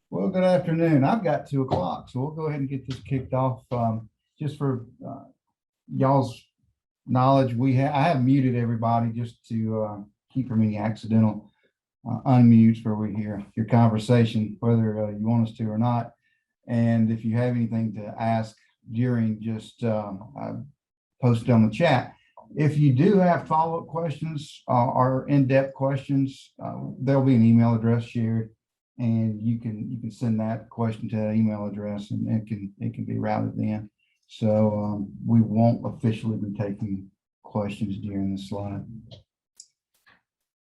Well, good afternoon. I've got 2 o'clock, so we'll go ahead and get this kicked off. Just for y'all's knowledge, I have muted everybody just to keep from any accidental unmutes where we hear your conversation, whether you want us to or not. And if you have anything to ask during, just post it on the chat. If you do have follow-up questions or in-depth questions, there'll be an email address shared, and you can send that question to that email address, and it can be routed then. So we won't officially be taking questions during the slide.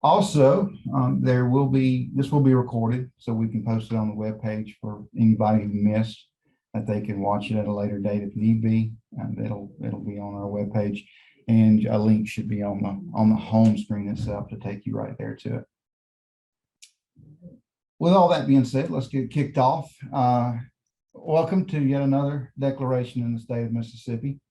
Also, this will be recorded, so we can post it on the web page for anybody who missed, that they can watch it at a later date if need be. And it'll be on our web page, and a link should be on the home screen itself to take you right there to it. With all that being said, let's get kicked off. Welcome to yet another declaration in the state of Mississippi.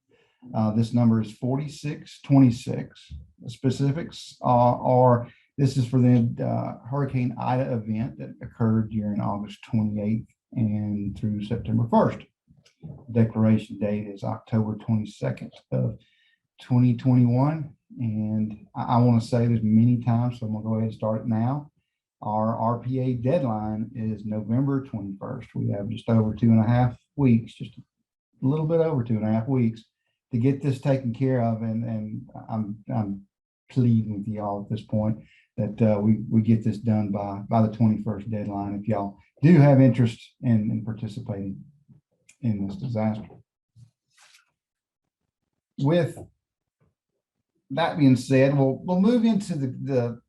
This number is 4626. The specifics are this is for the Hurricane Ida event that occurred during August 28th and through September 1st. Declaration date is October 22nd of 2021. And I want to say this many times, so I'm going to go ahead and start it now. Our Rpa deadline is November 21st. We have just over 2.5 weeks, just a little bit over 2.5 weeks to get this taken care of. And I'm pleading with y'all at this point that we get this done by the 21st deadline, if y'all do have interest in participating in this disaster. With that being said, we'll move into the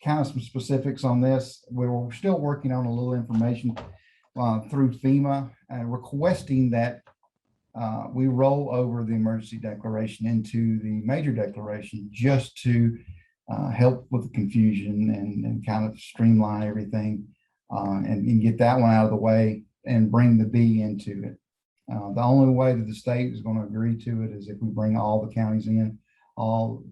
kind of some specifics on this. We're still working on a little information through FEMA, requesting that we roll over the emergency declaration into the major declaration, just to help with the confusion and kind of streamline everything and get that one out of the way and bring the B into it. The only way that the state is going to agree to it is if we bring all the counties in, all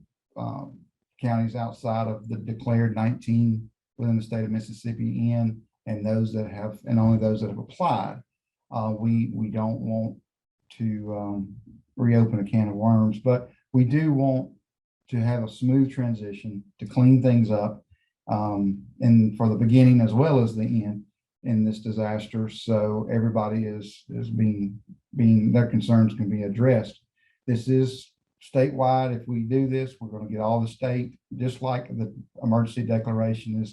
counties outside of the declared 19 within the state of Mississippi in, and those that have, and only those that have applied. We don't want to reopen a can of worms, but we do want to have a smooth transition to clean things up, and for the beginning as well as the end in this disaster, so everybody is being their concerns can be addressed. This is statewide. If we do this, we're going to get all the state, just like the emergency declaration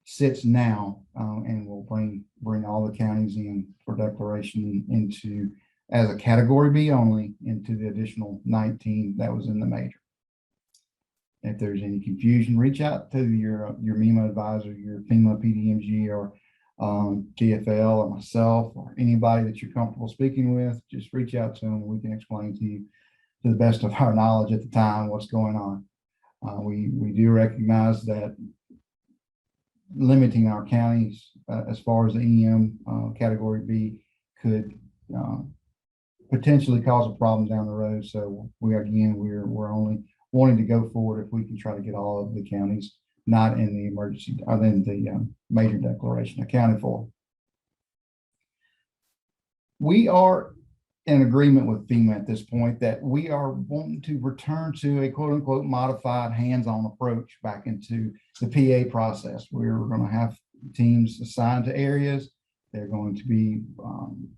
sits now, and we'll bring all the counties in for declaration into as a category B only into the additional 19 that was in the major. If there's any confusion, reach out to your MEMA advisor, your FEMA PDMG, or TFL, or myself, or anybody that you're comfortable speaking with. Just reach out to them, and we can explain to you, to the best of our knowledge at the time, what's going on. We do recognize that limiting our counties as far as the EM category B could potentially cause a problem down the road. So we're only wanting to go forward if we can try to get all of the counties not in the emergency or in the major declaration accounted for. We are in agreement with FEMA at this point that we are wanting to return to a quote unquote modified hands-on approach back into the PA process. We're going to have teams assigned to areas. They're going to be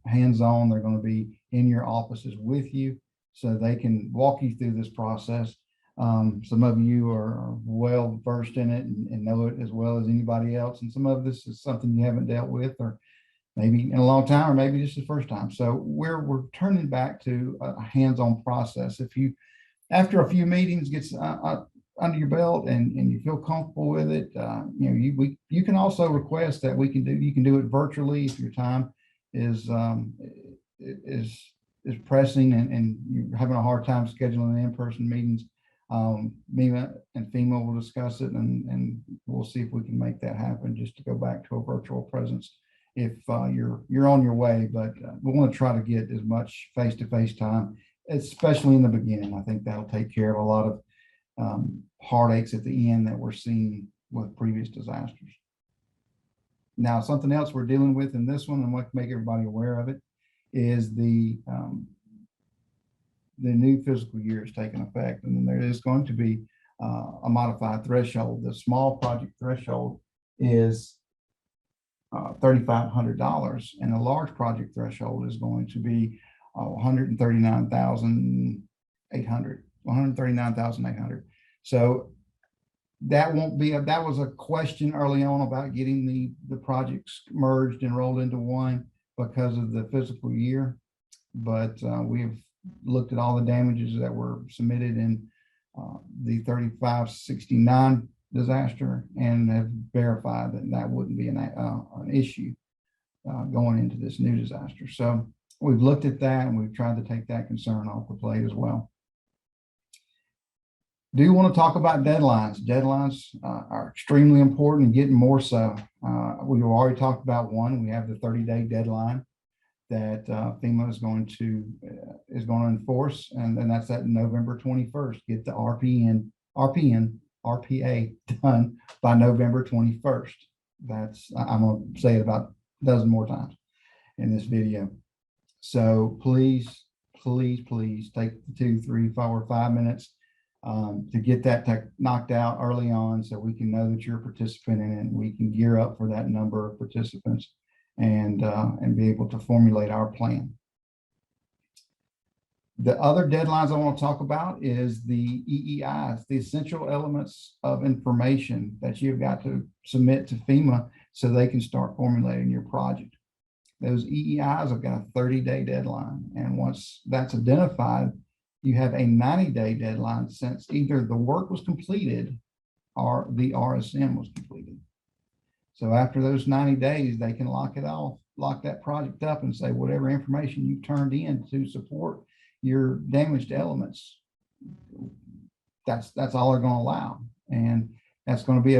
hands-on. They're going to be in your offices with you so they can walk you through this process. Some of you are well versed in it and know it as well as anybody else. And some of this is something you haven't dealt with, or maybe in a long time, or maybe just the first time. So we're turning back to a hands-on process. If you, after a few meetings gets under your belt and you feel comfortable with it, you can also request that you can do it virtually if your time is pressing and you're having a hard time scheduling in-person meetings. MEMA and FEMA will discuss it, and we'll see if we can make that happen, just to go back to a virtual presence if you're on your way. But we want to try to get as much face-to-face time, especially in the beginning. I think that'll take care of a lot of heartaches at the end that we're seeing with previous disasters. Now, something else we're dealing with in this one, and what to make everybody aware of it, is the new fiscal year is taking effect, and then there is going to be a modified threshold. The small project threshold is $3,500, and the large project threshold is going to be 139,800. So that won't be that was a question early on about getting the projects merged and rolled into one because of the fiscal year, but we've looked at all the damages that were submitted in the 3569 disaster and have verified that that wouldn't be an issue going into this new disaster. So we've looked at that, and we've tried to take that concern off the plate as well. Do you want to talk about deadlines? Deadlines are extremely important and getting more so. We've already talked about one. We have the 30-day deadline that FEMA is going to enforce, and that's at November 21st. Get the RPA done by November 21st. That's, I'm going to say it about a dozen more times in this video. So please take the 2, 3, 4, or 5 minutes to get that knocked out early on, so we can know that you're a participant in it, and we can gear up for that number of participants and be able to formulate our plan. The other deadlines I want to talk about is the EEIs, the essential elements of information that you've got to submit to FEMA so they can start formulating your project. Those EEIs have got a 30-day deadline, and once that's identified, you have a 90-day deadline since either the work was completed or the RSM was completed. So after those 90 days, they can lock it off, lock that project up, and say whatever information you turned in to support your damaged elements, that's all they're going to allow. And that's going to be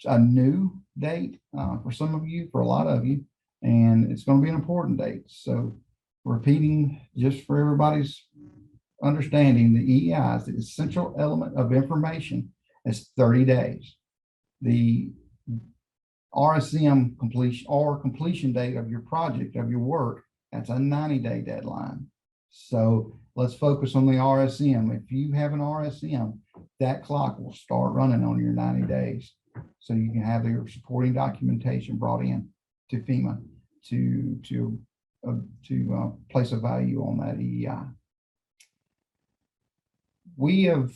a new date for some of you, for a lot of you, and it's going to be an important date. So repeating, just for everybody's understanding, the EEIs, the essential element of information, is 30 days. The RSM completion date of your project, of your work, that's a 90-day deadline. So let's focus on the RSM. If you have an RSM, that clock will start running on your 90 days. So you can have your supporting documentation brought in to FEMA to place a value on that EEI. We have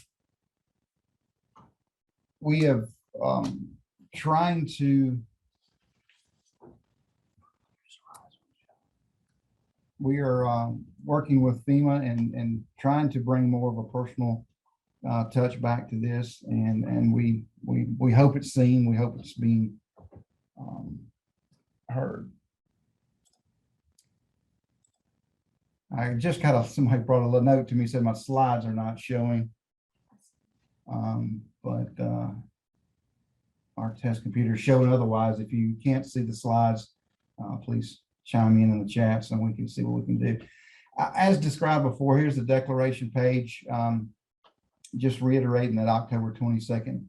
trying to, we are working with FEMA and trying to bring more of a personal touch back to this, and we hope it's seen. We hope it's being heard. I just somebody brought a little note to me, said my slides are not showing, but our test computer is showing otherwise. If you can't see the slides, please chime in the chat so we can see what we can do. As described before, here's the declaration page. Just reiterating that October 22nd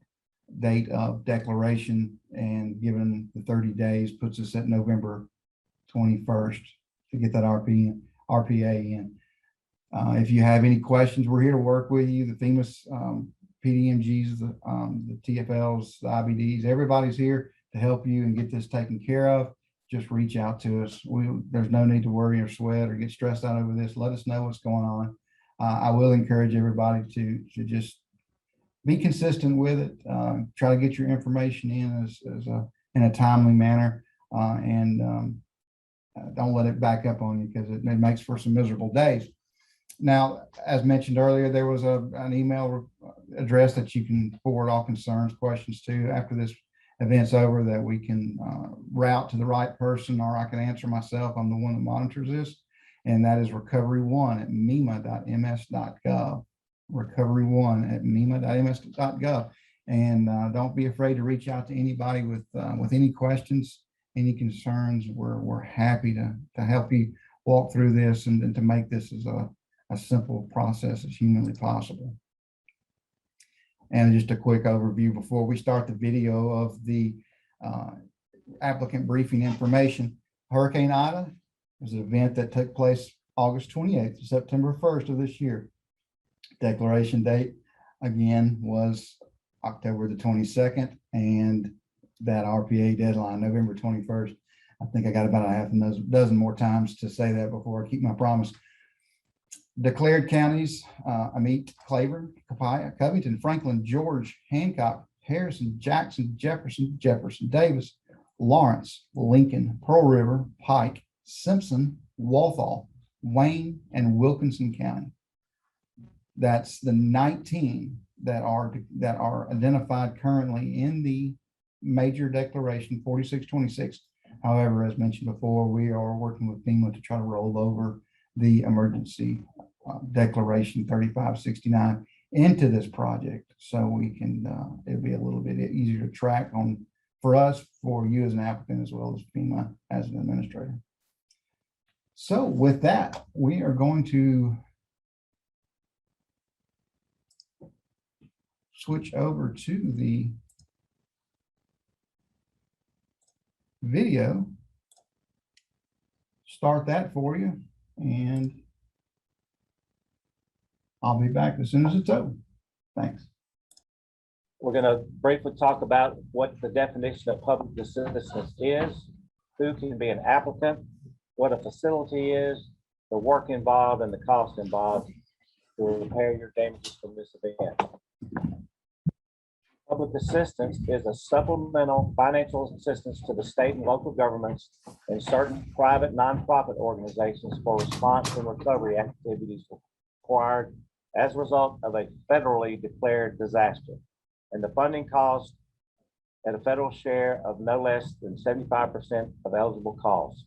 date of declaration, and given the 30 days puts us at November 21st to get that RPA in. If you have any questions, we're here to work with you. The FEMA's PDMGs, the TFLs, the IBDs, everybody's here to help you and get this taken care of. Just reach out to us. There's no need to worry or sweat or get stressed out over this. Let us know what's going on. I will encourage everybody to just be consistent with it. Try to get your information in in a timely manner, and don't let it back up on you, because it makes for some miserable days. Now, as mentioned earlier, there was an email address that you can forward all concerns, questions to after this event's over, that we can route to the right person, or I can answer myself. I'm the one that monitors this, and that is recovery1@mema.ms.gov. recovery1@mema.ms.gov. And don't be afraid to reach out to anybody with any questions, any concerns. We're happy to help you walk through this and to make this as a simple process as humanly possible. And just a quick overview before we start the video of the applicant briefing information. Hurricane Ida was an event that took place August 28th to September 1st of this year. Declaration date again was October the 22nd, and that RPA deadline, November 21st. I think I got about a half a dozen more times to say that before I keep my promise. Declared counties, Amite, Claiborne, Covington, Franklin, George, Hancock, Harrison, Jackson, Jefferson, Davis, Lawrence, Lincoln, Pearl River, Pike, Simpson, Walthall, Wayne, and Wilkinson County. That's the 19 that are identified currently in the major declaration 4626. However, as mentioned before, we are working with FEMA to try to roll over the emergency declaration 3569 into this project, so we can it'll be a little bit easier to track on for us, for you as an applicant, as well as FEMA as an administrator. So with that, we are going to switch over to the video, start that for you, and I'll be back as soon as it's over. Thanks. We're going to briefly talk about what the definition of public assistance is, who can be an applicant, what a facility is, the work involved, and the cost involved to repair your damages from this event. Public assistance is a supplemental financial assistance to the state and local governments and certain private nonprofit organizations for response and recovery activities required as a result of a federally declared disaster. And the funding cost at a federal share of no less than 75% of eligible costs.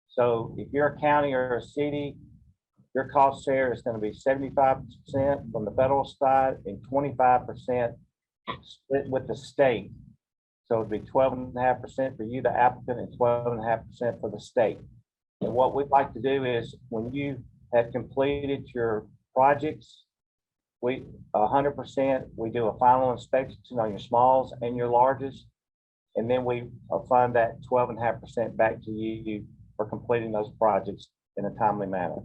So if you're a county or a city, your cost share is going to be 75% from the federal side and 25% split with the state. So it'd be 12.5% for you, the applicant, and 12.5% for the state. And what we'd like to do is, when you have completed your projects, we 100%, we do a final inspection on your smalls and your larges, and then we fund that 12.5% back to you for completing those projects in a timely manner.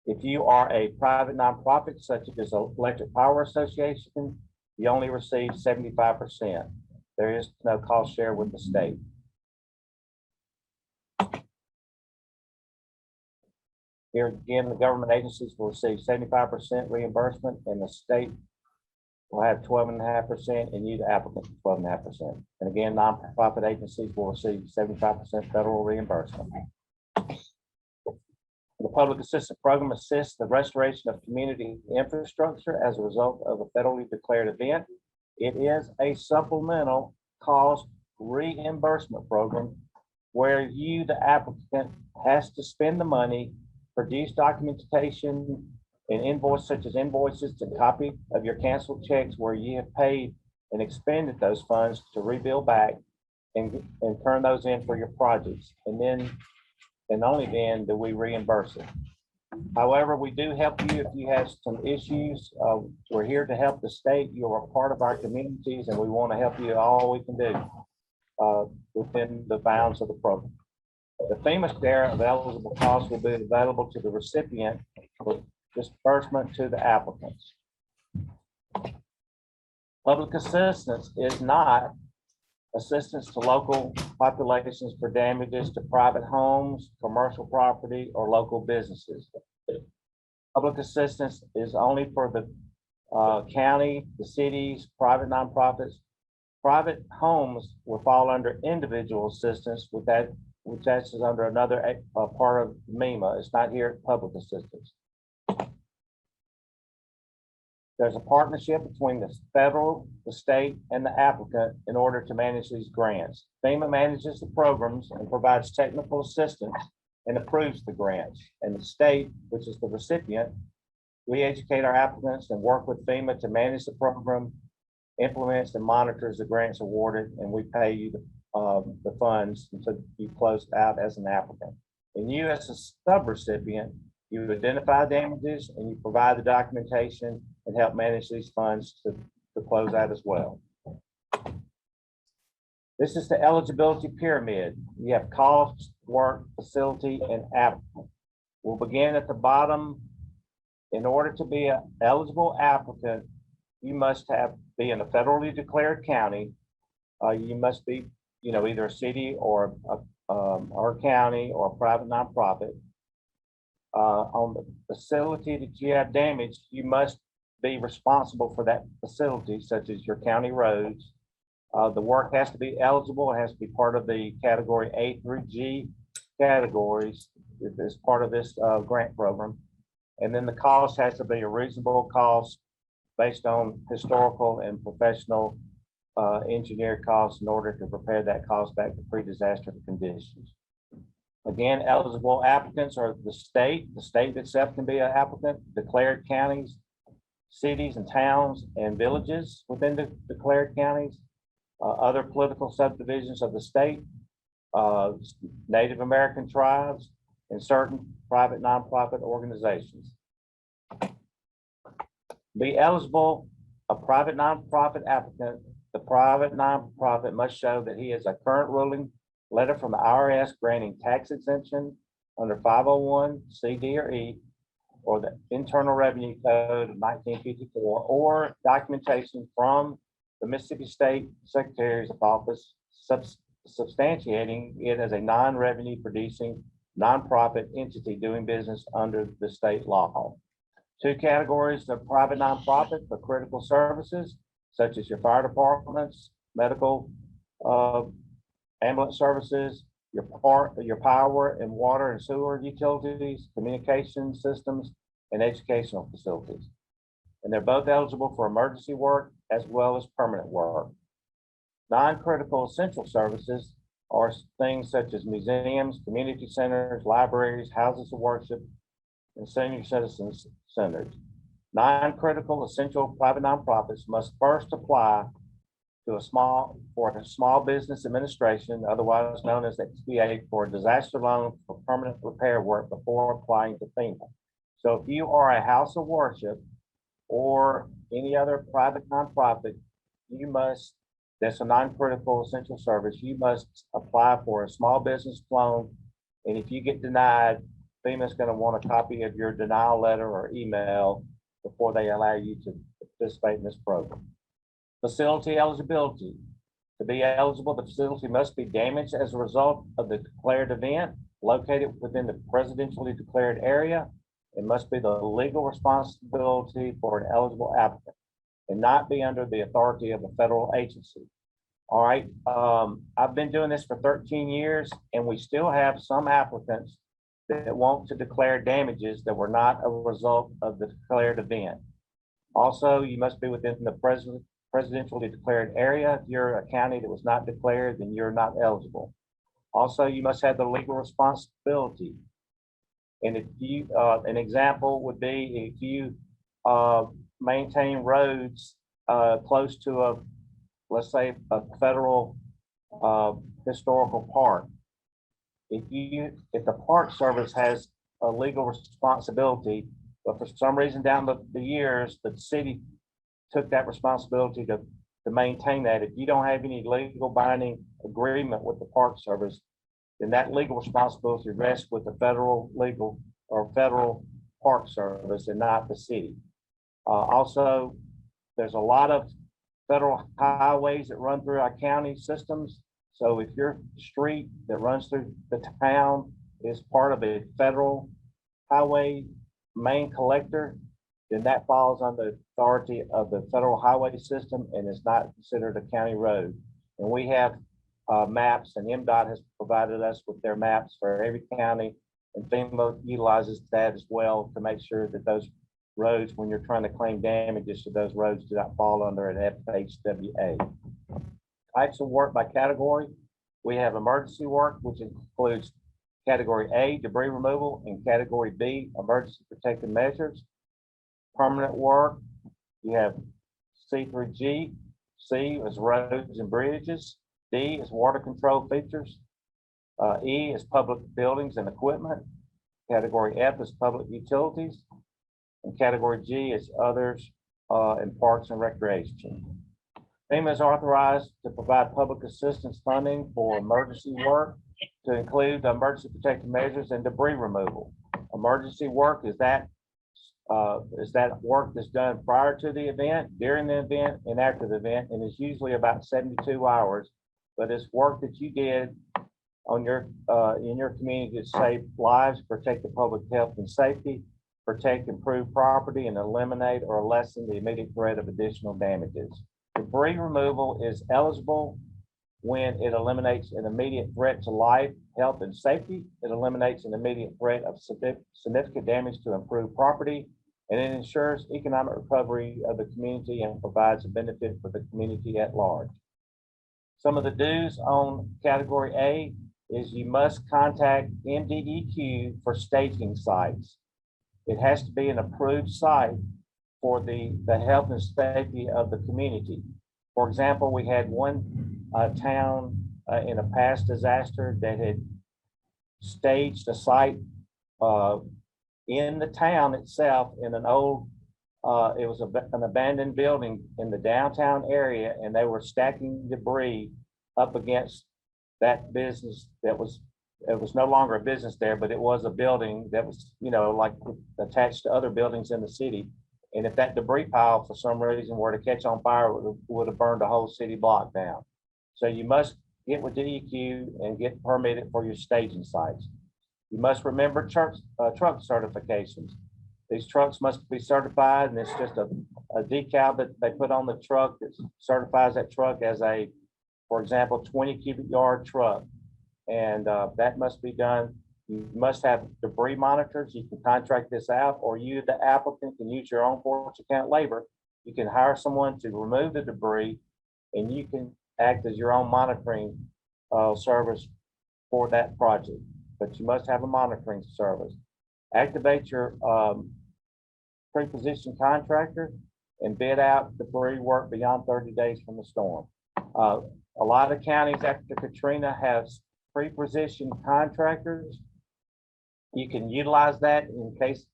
If you are a private nonprofit, such as an Electric Power Association, you only receive 75%. There is no cost share with the state. Here again, the government agencies will receive 75% reimbursement, and the state will have 12.5%, and you, the applicant, 12.5%. And again, nonprofit agencies will receive 75% federal reimbursement. The public assistance program assists the restoration of community infrastructure as a result of a federally declared event. It is a supplemental cost reimbursement program where you, the applicant, has to spend the money, produce documentation and invoice, such as invoices, a copy of your canceled checks where you have paid and expended those funds to rebuild back, and turn those in for your projects. And then, and only then, do we reimburse it. However, we do help you if you have some issues. We're here to help the state. You are a part of our communities, and we want to help you all we can do within the bounds of the program. The FEMA share of eligible costs will be available to the recipient for disbursement to the applicants. Public assistance is not assistance to local populations for damages to private homes, commercial property, or local businesses. Public assistance is only for the county, the cities, private nonprofits. Private homes will fall under individual assistance, with that, which is under another part of MEMA. It's not here at public assistance. There's a partnership between the federal, the state, and the applicant in order to manage these grants. FEMA manages the programs and provides technical assistance and approves the grants. And the state, which is the recipient, we educate our applicants and work with FEMA to manage the program, implements and monitors the grants awarded, and we pay you the funds until you close out as an applicant. And you, as a subrecipient, you identify damages and you provide the documentation and help manage these funds to close out as well. This is the eligibility pyramid. You have cost, work, facility, and applicant. We'll begin at the bottom. In order to be an eligible applicant, you must be in a federally declared county. You must be, either a city or a county or a private nonprofit. On the facility that you have damaged, you must be responsible for that facility, such as your county roads. The work has to be eligible. It has to be part of the category A through G categories as part of this grant program. And then the cost has to be a reasonable cost based on historical and professional engineered costs in order to prepare that cost back to pre-disaster conditions. Again, eligible applicants are the state itself can be an applicant, declared counties, cities and towns and villages within the declared counties, other political subdivisions of the state, Native American tribes, and certain private nonprofit organizations. Be eligible, a private nonprofit applicant, the private nonprofit must show that he has a current ruling letter from the IRS granting tax exemption under 501 C, D, or E, or the Internal Revenue Code of 1954, or documentation from the Mississippi State Secretary's Office substantiating it as a non-revenue producing nonprofit entity doing business under the state law. Two categories of private nonprofit for critical services, such as your fire departments, medical, ambulance services, your power and water and sewer utilities, communication systems, and educational facilities. And they're both eligible for emergency work as well as permanent work. Non-critical essential services are things such as museums, community centers, libraries, houses of worship, and senior citizens centers. Non-critical essential private nonprofits must first apply to a small business administration, otherwise known as SBA, for a disaster loan for permanent repair work before applying to FEMA. So if you are a house of worship or any other private nonprofit, that's a non-critical essential service, you must apply for a small business loan. And if you get denied, FEMA is going to want a copy of your denial letter or email before they allow you to participate in this program. Facility eligibility. To be eligible, the facility must be damaged as a result of the declared event, located within the presidentially declared area. It must be the legal responsibility for an eligible applicant and not be under the authority of a federal agency. All right, I've been doing this for 13 years, and we still have some applicants that want to declare damages that were not a result of the declared event. Also, you must be within the presidentially declared area. If you're a county that was not declared, then you're not eligible. Also, you must have the legal responsibility. And if you, an example would be if you maintain roads close to let's say a federal historical park. If the Park Service has a legal responsibility, but for some reason down the years, the city took that responsibility to maintain that. If you don't have any legal binding agreement with the Park Service, then that legal responsibility rests with the federal legal or federal Park Service and not the city. Also, there's a lot of federal highways that run through our county systems. So if your street that runs through the town is part of a federal highway main collector, then that falls under the authority of the federal highway system and is not considered a county road. And we have maps, and Mdot has provided us with their maps for every county, and FEMA utilizes that as well to make sure that those roads, when you're trying to claim damages to those roads, do not fall under an FHWA. Types of work by category. We have emergency work, which includes category A, debris removal, and category B, emergency protective measures. Permanent work, you have C through G. C is roads and bridges. D is water control features. E is public buildings and equipment. Category F is public utilities. And category G is others and parks and recreation. FEMA is authorized to provide public assistance funding for emergency work to include emergency protective measures and debris removal. Emergency work is that work that's done prior to the event, during the event, and after the event, and is usually about 72 hours. But it's work that you did on your in your community to save lives, protect the public health and safety, protect improved property, and eliminate or lessen the immediate threat of additional damages. Debris removal is eligible when it eliminates an immediate threat to life, health, and safety. It eliminates an immediate threat of significant damage to improved property, and it ensures economic recovery of the community and provides a benefit for the community at large. Some of the dues on category A is you must contact MDEQ for staging sites. It has to be an approved site for the health and safety of the community. For example, we had one town in a past disaster that had staged a site in the town itself in an old, it was an abandoned building in the downtown area, and they were stacking debris up against that business that was, it was no longer a business there, but it was a building that was, you know, like attached to other buildings in the city. And if that debris pile for some reason were to catch on fire, it would have burned the whole city block down. So you must get with DEQ and get permitted for your staging sites. You must remember truck certifications. These trucks must be certified, and it's just a decal that they put on the truck that certifies that truck as a, for example, 20 cubic yard truck. And that must be done. You must have debris monitors. You can contract this out, or you, the applicant, can use your own force account labor. You can hire someone to remove the debris, and you can act as your own monitoring service for that project. But you must have a monitoring service. Activate your pre-positioned contractor and bid out debris work beyond 30 days from the storm. A lot of counties after Katrina have pre-positioned contractors. You can utilize that in case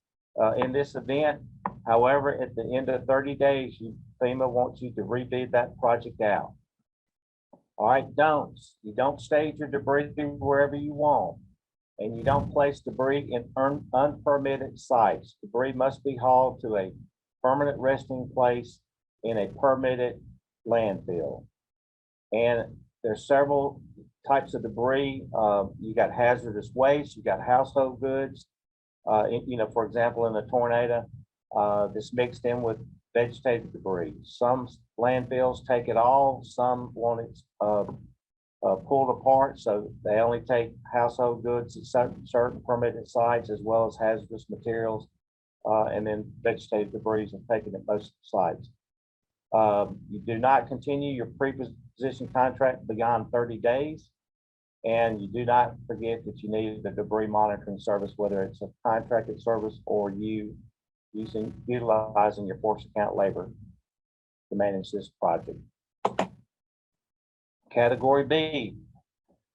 in this event. However, at the end of 30 days, FEMA wants you to rebid that project out. All right, you don't stage your debris wherever you want, and you don't place debris in unpermitted sites. Debris must be hauled to a permanent resting place in a permitted landfill. And there's several types of debris. You got hazardous waste, you got household goods. You know, for example, in a tornado, this mixed in with vegetative debris. Some landfills take it all, some want it pulled apart, so they only take household goods at certain permitted sites, as well as hazardous materials, and then vegetative debris are taken at most sites. You do not continue your pre-position contract beyond 30 days. And you do not forget that you need the debris monitoring service, whether it's a contracted service or you utilizing your force account labor to manage this project. Category B,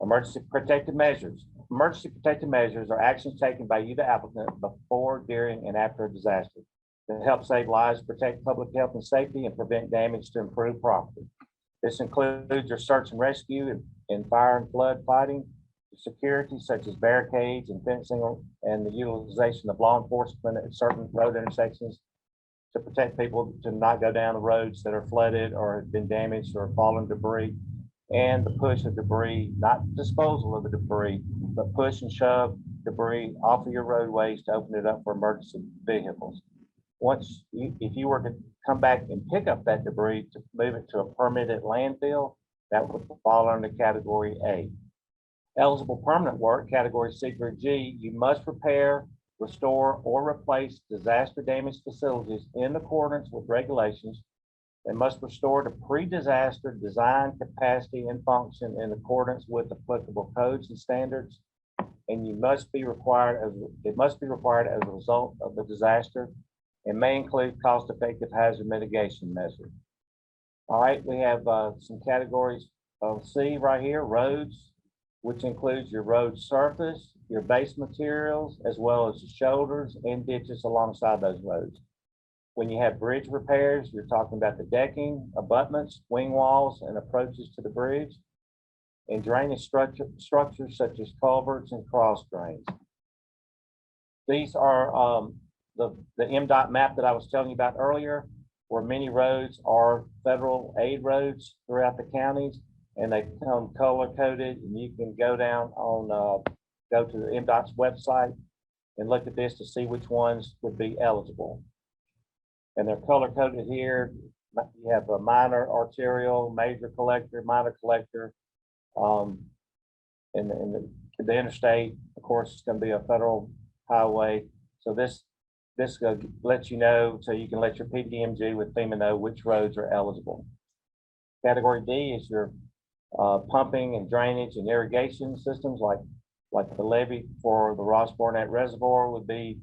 emergency protective measures. Emergency protective measures are actions taken by you, the applicant, before, during, and after a disaster to help save lives, protect public health and safety, and prevent damage to improved property. This includes your search and rescue and fire and flood fighting, security such as barricades and fencing, and the utilization of law enforcement at certain road intersections to protect people to not go down the roads that are flooded or have been damaged or fallen debris, and the push of debris, not disposal of the debris, but push and shove debris off of your roadways to open it up for emergency vehicles. If you were to come back and pick up that debris to move it to a permitted landfill, that would fall under category A. Eligible permanent work, category C through G, you must repair, restore, or replace disaster damaged facilities in accordance with regulations, and must restore to pre-disaster design, capacity, and function in accordance with applicable codes and standards. And it must be required as a result of the disaster, and may include cost-effective hazard mitigation measures. All right, we have some categories of C right here: roads, which includes your road surface, your base materials, as well as the shoulders and ditches alongside those roads. When you have bridge repairs, you're talking about the decking, abutments, wing walls, and approaches to the bridge, and drainage structures such as culverts and cross drains. These are the Mdot map that I was telling you about earlier, where many roads are federal aid roads throughout the counties, and they come color coded, and you can go down on go to the Mdot's website and look at this to see which ones would be eligible. And they're color coded here. You have a minor arterial, major collector, minor collector, and the interstate, of course, is going to be a federal highway. So this lets you know, so you can let your PDMG with FEMA know which roads are eligible. Category D is your pumping and drainage and irrigation systems, like the levee for the Ross Barnett Reservoir would be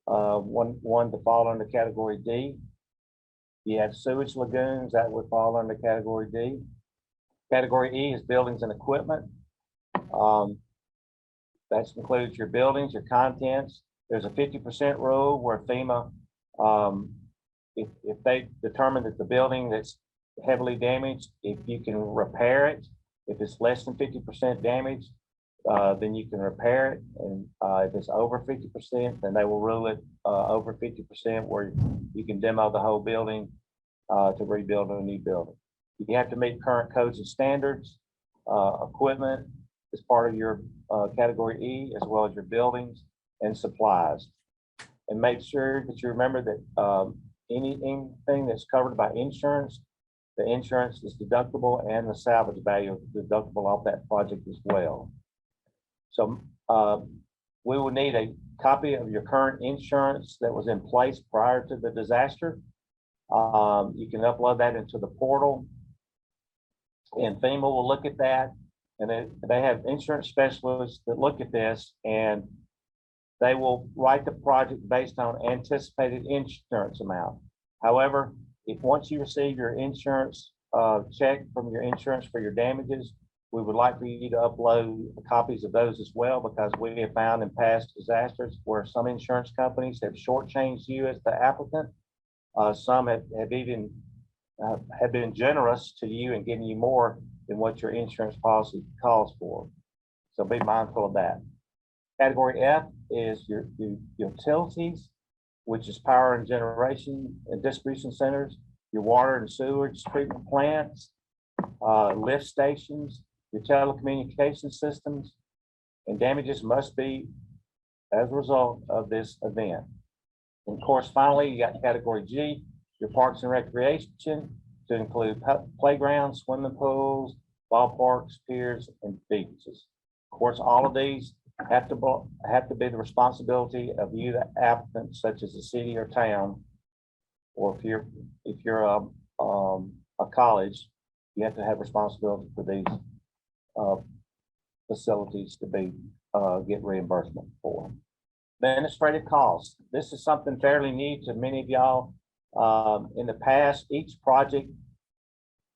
one to fall under Category D. You have sewage lagoons that would fall under Category D. Category E is buildings and equipment. That includes your buildings, your contents. There's a 50% rule where FEMA, if they determine that the building that's heavily damaged, if you can repair it, if it's less than 50% damage, then you can repair it. And if it's over 50%, then they will rule it over 50%, where you can demo the whole building to rebuild a new building. You have to meet current codes and standards. Equipment is part of your Category E, as well as your buildings and supplies. And make sure that you remember that anything that's covered by insurance, the insurance is deductible, and the salvage value is deductible off that project as well. So we will need a copy of your current insurance that was in place prior to the disaster. You can upload that into the portal, and FEMA will look at that. And they have insurance specialists that look at this, and they will write the project based on anticipated insurance amount. However, if once you receive your insurance check from your insurance for your damages, we would like for you to upload copies of those as well, because we have found in past disasters where some insurance companies have shortchanged you as the applicant. Some have even have been generous to you and given you more than what your insurance policy calls for. So be mindful of that. Category F is your utilities, which is power and generation and distribution centers, your water and sewage treatment plants, lift stations, your telecommunication systems, and damages must be as a result of this event. And of course, finally, you got Category G, your parks and recreation, to include playgrounds, swimming pools, ballparks, piers, and beaches. Of course, all of these have to be the responsibility of you, the applicant, such as a city or town, or if you're a college, you have to have responsibility for these facilities to be get reimbursement for. Administrative costs. This is something fairly new to many of y'all. In the past, each project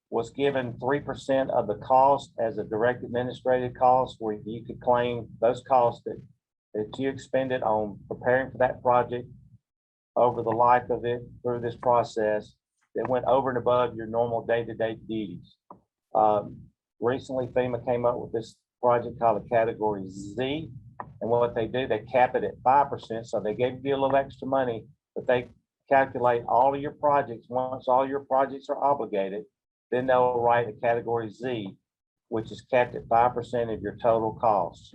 was given 3% of the cost as a direct administrative cost, where you could claim those costs that you expended on preparing for that project over the life of it through this process that went over and above your normal day-to-day duties. Recently, FEMA came up with this project called a Category Z, and what they do, they cap it at 5%, so they gave you a little extra money, but they calculate all of your projects. Once all your projects are obligated, then they'll write a Category Z, which is capped at 5% of your total costs.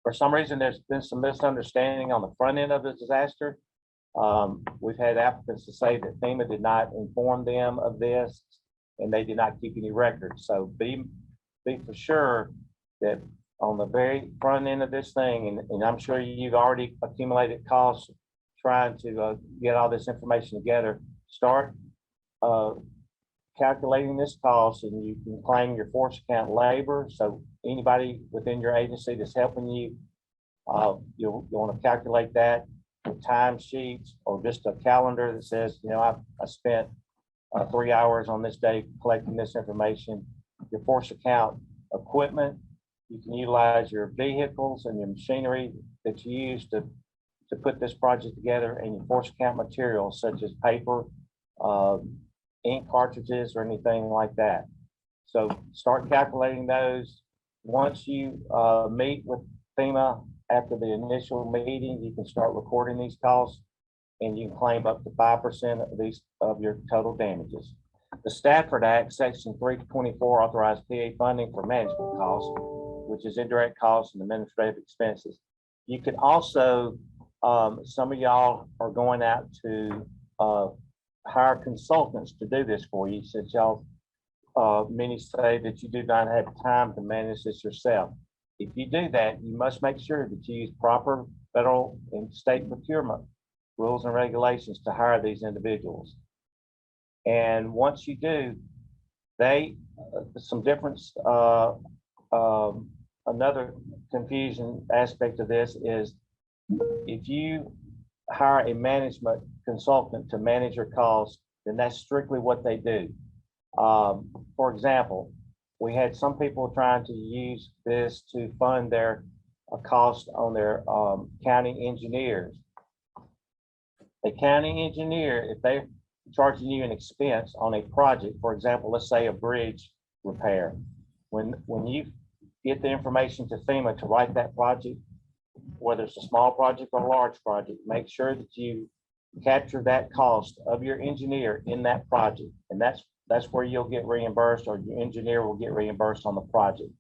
For some reason, there's been some misunderstanding on the front end of the disaster. We've had applicants to say that FEMA did not inform them of this, and they did not keep any records. So be for sure that on the very front end of this thing, and I'm sure you've already accumulated costs trying to get all this information together, start calculating this cost, and you can claim your force account labor. So anybody within your agency that's helping you, you'll want to calculate that with time sheets, or just a calendar that says, you know, I spent 3 hours on this day collecting this information. Your force account equipment, you can utilize your vehicles and your machinery that you use to to put this project together, and your force account materials such as paper, ink cartridges, or anything like that. So start calculating those. Once you meet with FEMA after the initial meeting, you can start recording these costs, and you can claim up to 5% of your total damages. The Stafford Act, Section 324, authorized PA funding for management costs, which is indirect costs and administrative expenses. You can also, some of y'all are going out to hire consultants to do this for you, since y'all, many say that you do not have time to manage this yourself. If you do that, you must make sure that you use proper federal and state procurement rules and regulations to hire these individuals. And once you do, some difference, another confusing aspect of this is if you hire a management consultant to manage your costs, then that's strictly what they do. For example, we had some people trying to use this to fund their cost on their county engineers. A county engineer, if they're charging you an expense on a project, for example, let's say a bridge repair, when you get the information to FEMA to write that project, whether it's a small project or a large project, make sure that you capture that cost of your engineer in that project. And that's where you'll get reimbursed, or your engineer will get reimbursed on the project.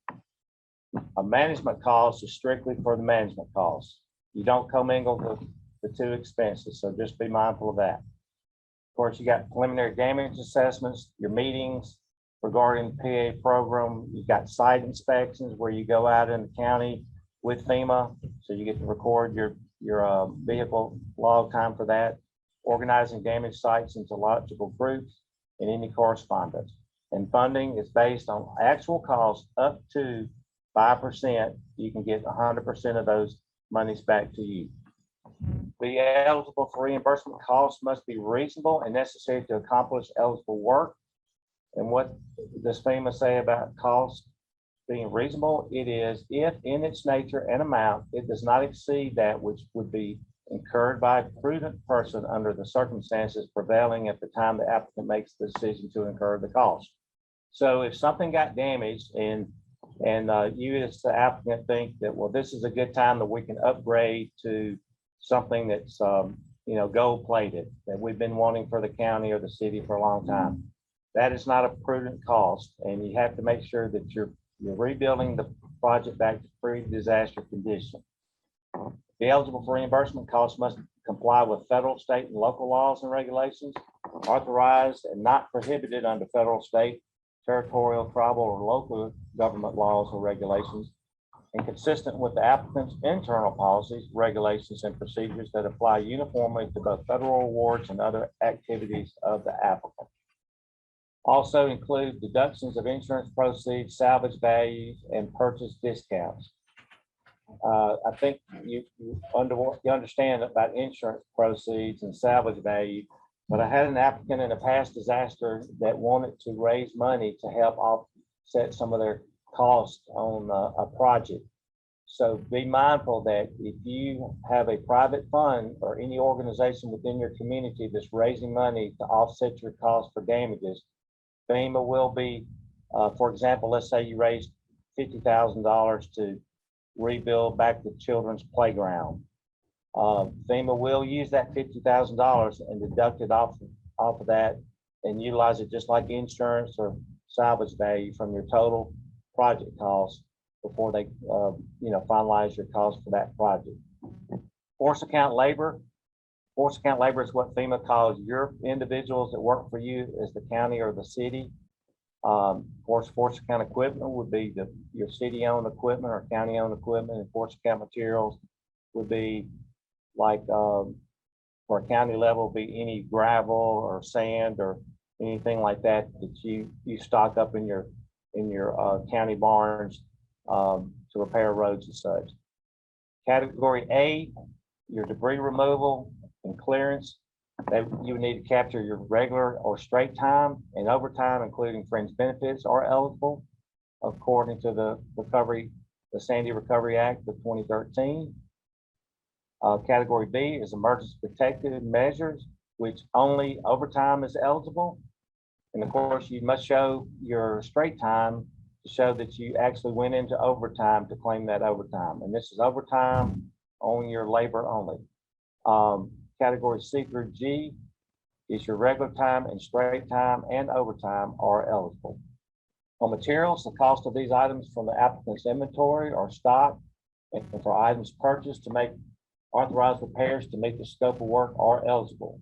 A management cost is strictly for the management costs. You don't commingle the two expenses, so just be mindful of that. Of course, you got preliminary damage assessments, your meetings regarding PA program. You've got site inspections where you go out in the county with FEMA, so you get to record your vehicle log time for that. Organizing damage sites into logical groups and any correspondence. And funding is based on actual costs up to 5%. You can get 100% of those monies back to you. Be eligible for reimbursement costs must be reasonable and necessary to accomplish eligible work. And what does FEMA say about costs being reasonable? It is if in its nature and amount, it does not exceed that which would be incurred by a prudent person under the circumstances prevailing at the time the applicant makes the decision to incur the cost. So if something got damaged and you as the applicant think that, well, this is a good time that we can upgrade to something that's gold plated that we've been wanting for the county or the city for a long time, that is not a prudent cost, and you have to make sure that you're rebuilding the project back to pre-disaster condition. Be eligible for reimbursement costs must comply with federal, state, and local laws and regulations, authorized and not prohibited under federal, state, territorial, tribal, or local government laws or regulations, and consistent with the applicant's internal policies, regulations, and procedures that apply uniformly to both federal awards and other activities of the applicant. Also include deductions of insurance proceeds, salvage values, and purchase discounts. I think you understand about insurance proceeds and salvage value, but I had an applicant in a past disaster that wanted to raise money to help offset some of their costs on a project. So be mindful that if you have a private fund or any organization within your community that's raising money to offset your costs for damages, FEMA will be, for example, let's say you raised $50,000 to rebuild back the children's playground. FEMA will use that $50,000 and deduct it off of that and utilize it just like insurance or salvage value from your total project costs before they finalize your cost for that project. Force account labor. Force account labor is what FEMA calls your individuals that work for you as the county or the city. Force account equipment would be your city-owned equipment or county-owned equipment, and force account materials would be like for a county level, be any gravel or sand or anything like that that you stock up in your county barns to repair roads and such. Category A, your debris removal and clearance. You would need to capture your regular or straight time and overtime, including fringe benefits, are eligible according to the Sandy Recovery Act of 2013. Category B is emergency protective measures, which only overtime is eligible. And of course, you must show your straight time to show that you actually went into overtime to claim that overtime. And this is overtime on your labor only. Category C through G is your regular time and straight time and overtime are eligible. On materials, the cost of these items from the applicant's inventory or stock and for items purchased to make authorized repairs to meet the scope of work are eligible.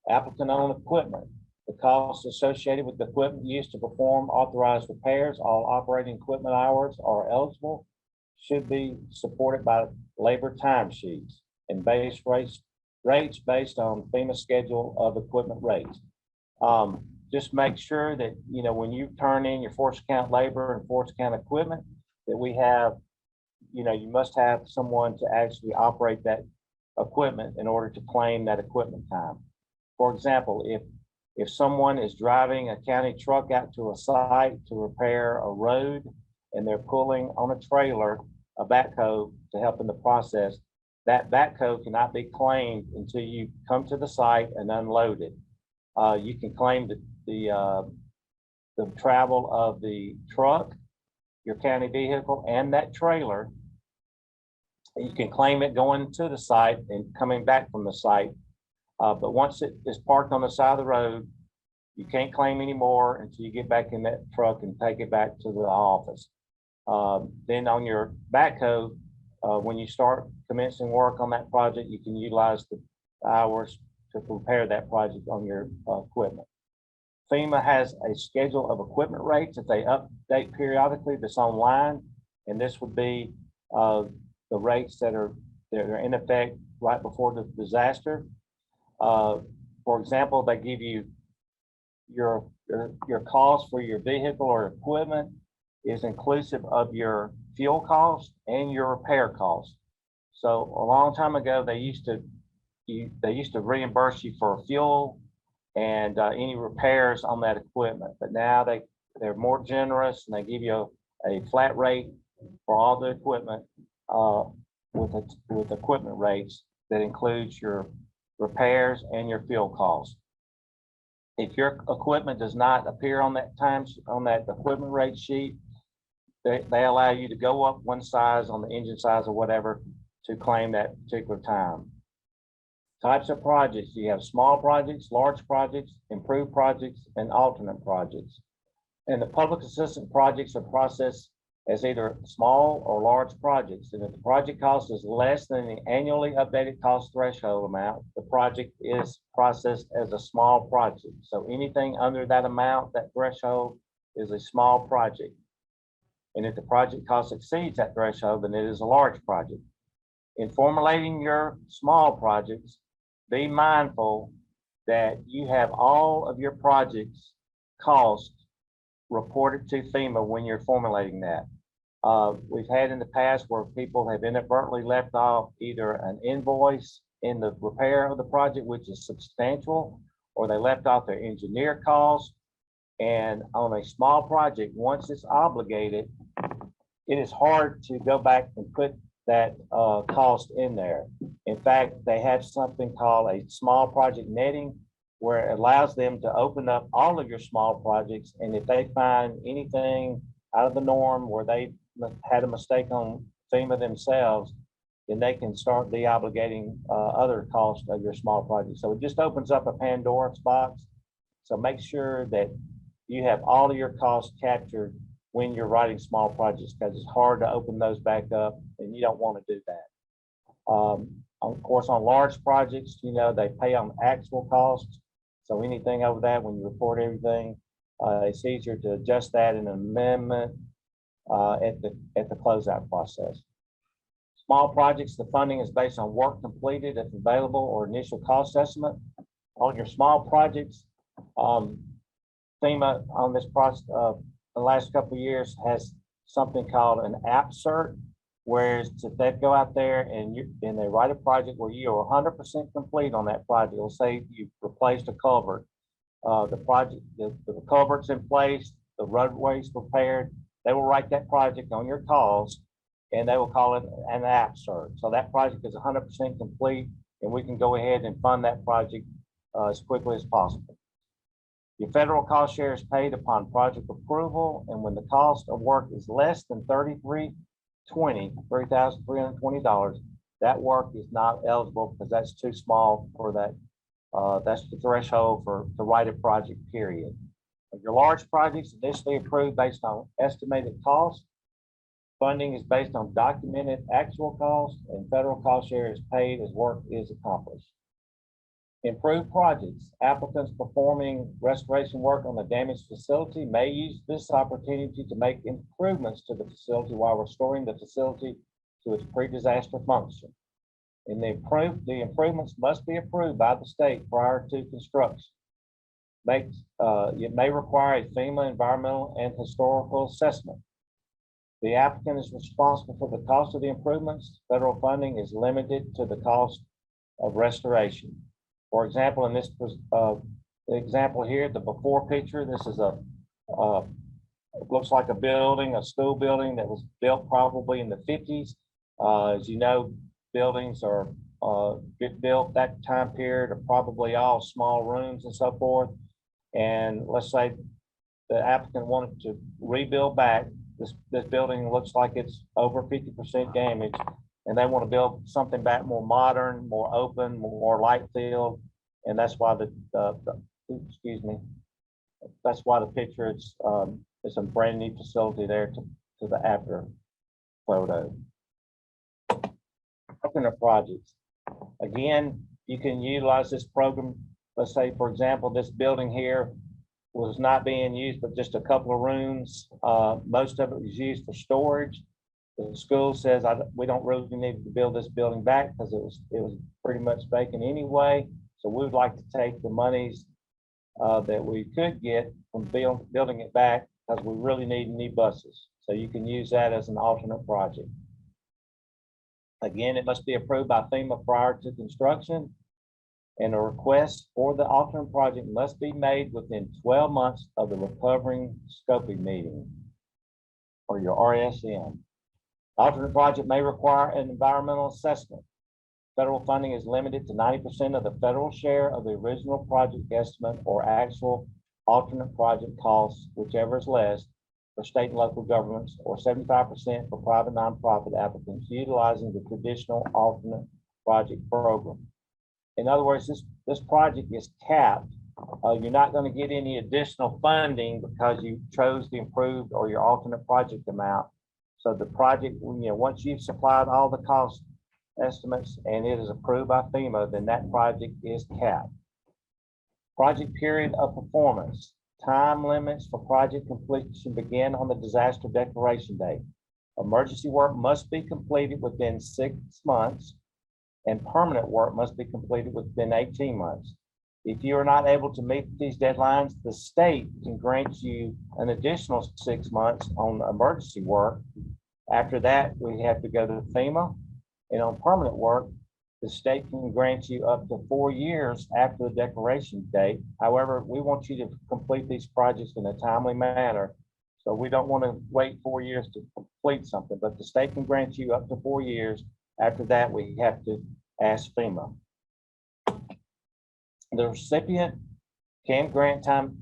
Applicant owned equipment, the costs associated with the equipment used to perform authorized repairs, all operating equipment hours are eligible, should be supported by labor timesheets and base rates based on FEMA schedule of equipment rates. Just make sure that, you know, when you turn in your force account labor and force account equipment, that we have, you know, you must have someone to actually operate that equipment in order to claim that equipment time. For example, if someone is driving a county truck out to a site to repair a road and they're pulling on a trailer, a backhoe to help in the process, that backhoe cannot be claimed until you come to the site and unload it. You can claim the travel of the truck, your county vehicle, and that trailer. You can claim it going to the site and coming back from the site. But once it is parked on the side of the road, you can't claim anymore until you get back in that truck and take it back to the office. Then on your backhoe, when you start commencing work on that project, you can utilize the hours to prepare that project on your equipment. FEMA has a schedule of equipment rates that they update periodically that's online, and this would be the rates that are in effect right before the disaster. For example, they give you your cost for your vehicle or equipment is inclusive of your fuel cost and your repair cost. So a long time ago, they used to reimburse you for fuel and any repairs on that equipment. But now they're more generous and they give you a flat rate for all the equipment with equipment rates that includes your repairs and your fuel costs. If your equipment does not appear on that equipment rate sheet, they allow you to go up one size on the engine size or whatever to claim that particular time. Types of projects: you have small projects, large projects, improved projects, and alternate projects. And the public assistance projects are processed as either small or large projects. And if the project cost is less than the annually updated cost threshold amount, the project is processed as a small project. So anything under that amount, that threshold, is a small project. And if the project cost exceeds that threshold, then it is a large project. In formulating your small projects, be mindful that you have all of your projects costs reported to FEMA when you're formulating that. We've had in the past where people have inadvertently left off either an invoice in the repair of the project, which is substantial, or they left off their engineer cost. And on a small project, once it's obligated, it is hard to go back and put that cost in there. In fact, they have something called a small project netting, where it allows them to open up all of your small projects. And if they find anything out of the norm where they had a mistake on FEMA themselves, then they can start de-obligating other costs of your small projects. So it just opens up a Pandora's box. So make sure that you have all of your costs captured when you're writing small projects, because it's hard to open those back up and you don't want to do that. Of course, on large projects, you know, they pay on actual costs. So anything over that, when you report everything, it's easier to adjust that in an amendment at the closeout process. Small projects, the funding is based on work completed if available or initial cost estimate. On your small projects, FEMA on this process the last couple of years has something called an app cert, whereas if they go out there and they write a project where you are 100% complete on that project, it'll say you replaced a culvert, the culvert's in place, the roadway's repaired, they will write that project on your calls, and they will call it an AppCert. So that project is 100% complete, and we can go ahead and fund that project as quickly as possible. Your federal cost share is paid upon project approval, and when the cost of work is less than $3,320, that work is not eligible because that's too small for that. That's the threshold for to write a project, period. Your large projects initially approved based on estimated cost. Funding is based on documented actual cost, and federal cost share is paid as work is accomplished. Improved projects. Applicants performing restoration work on the damaged facility may use this opportunity to make improvements to the facility while restoring the facility to its pre-disaster function. And the improvements must be approved by the state prior to construction. It may require a FEMA environmental and historical assessment. The applicant is responsible for the cost of the improvements. Federal funding is limited to the cost of restoration. For example, in this example here, the before picture, this is it looks like a building, a school building that was built probably in the 50s. As you know, buildings are get built that time period are probably all small rooms and so forth. And let's say the applicant wanted to rebuild back. This building looks like it's over 50% damaged, and they want to build something back more modern, more open, more light filled, and that's why excuse me, that's why the picture it's a brand new facility there to the after photo. Alternate projects. Again, you can utilize this program. Let's say, for example, this building here was not being used, but just a couple of rooms. Most of it was used for storage. The school says we don't really need to build this building back because it was pretty much vacant anyway. So we would like to take the monies that we could get from building it back because we really need new buses. So you can use that as an alternate project. Again, it must be approved by FEMA prior to construction, and a request for the alternate project must be made within 12 months of the recovering scoping meeting, or your RSM. Alternate project may require an environmental assessment. Federal funding is limited to 90% of the federal share of the original project estimate or actual alternate project costs, whichever is less, for state and local governments, or 75% for private nonprofit applicants utilizing the traditional alternate project program. In other words, this project is capped. You're not going to get any additional funding because you chose the improved or your alternate project amount. So the project, once you've supplied all the cost estimates and it is approved by FEMA, then that project is capped. Project period of performance. Time limits for project completion begin on the disaster declaration date. Emergency work must be completed within 6 months, and permanent work must be completed within 18 months. If you are not able to meet these deadlines, the state can grant you an additional 6 months on emergency work. After that, we have to go to FEMA, and on permanent work, the state can grant you up to 4 years after the declaration date. However, we want you to complete these projects in a timely manner. So we don't want to wait 4 years to complete something, but the state can grant you up to 4 years. After that, we have to ask FEMA. The recipient can grant time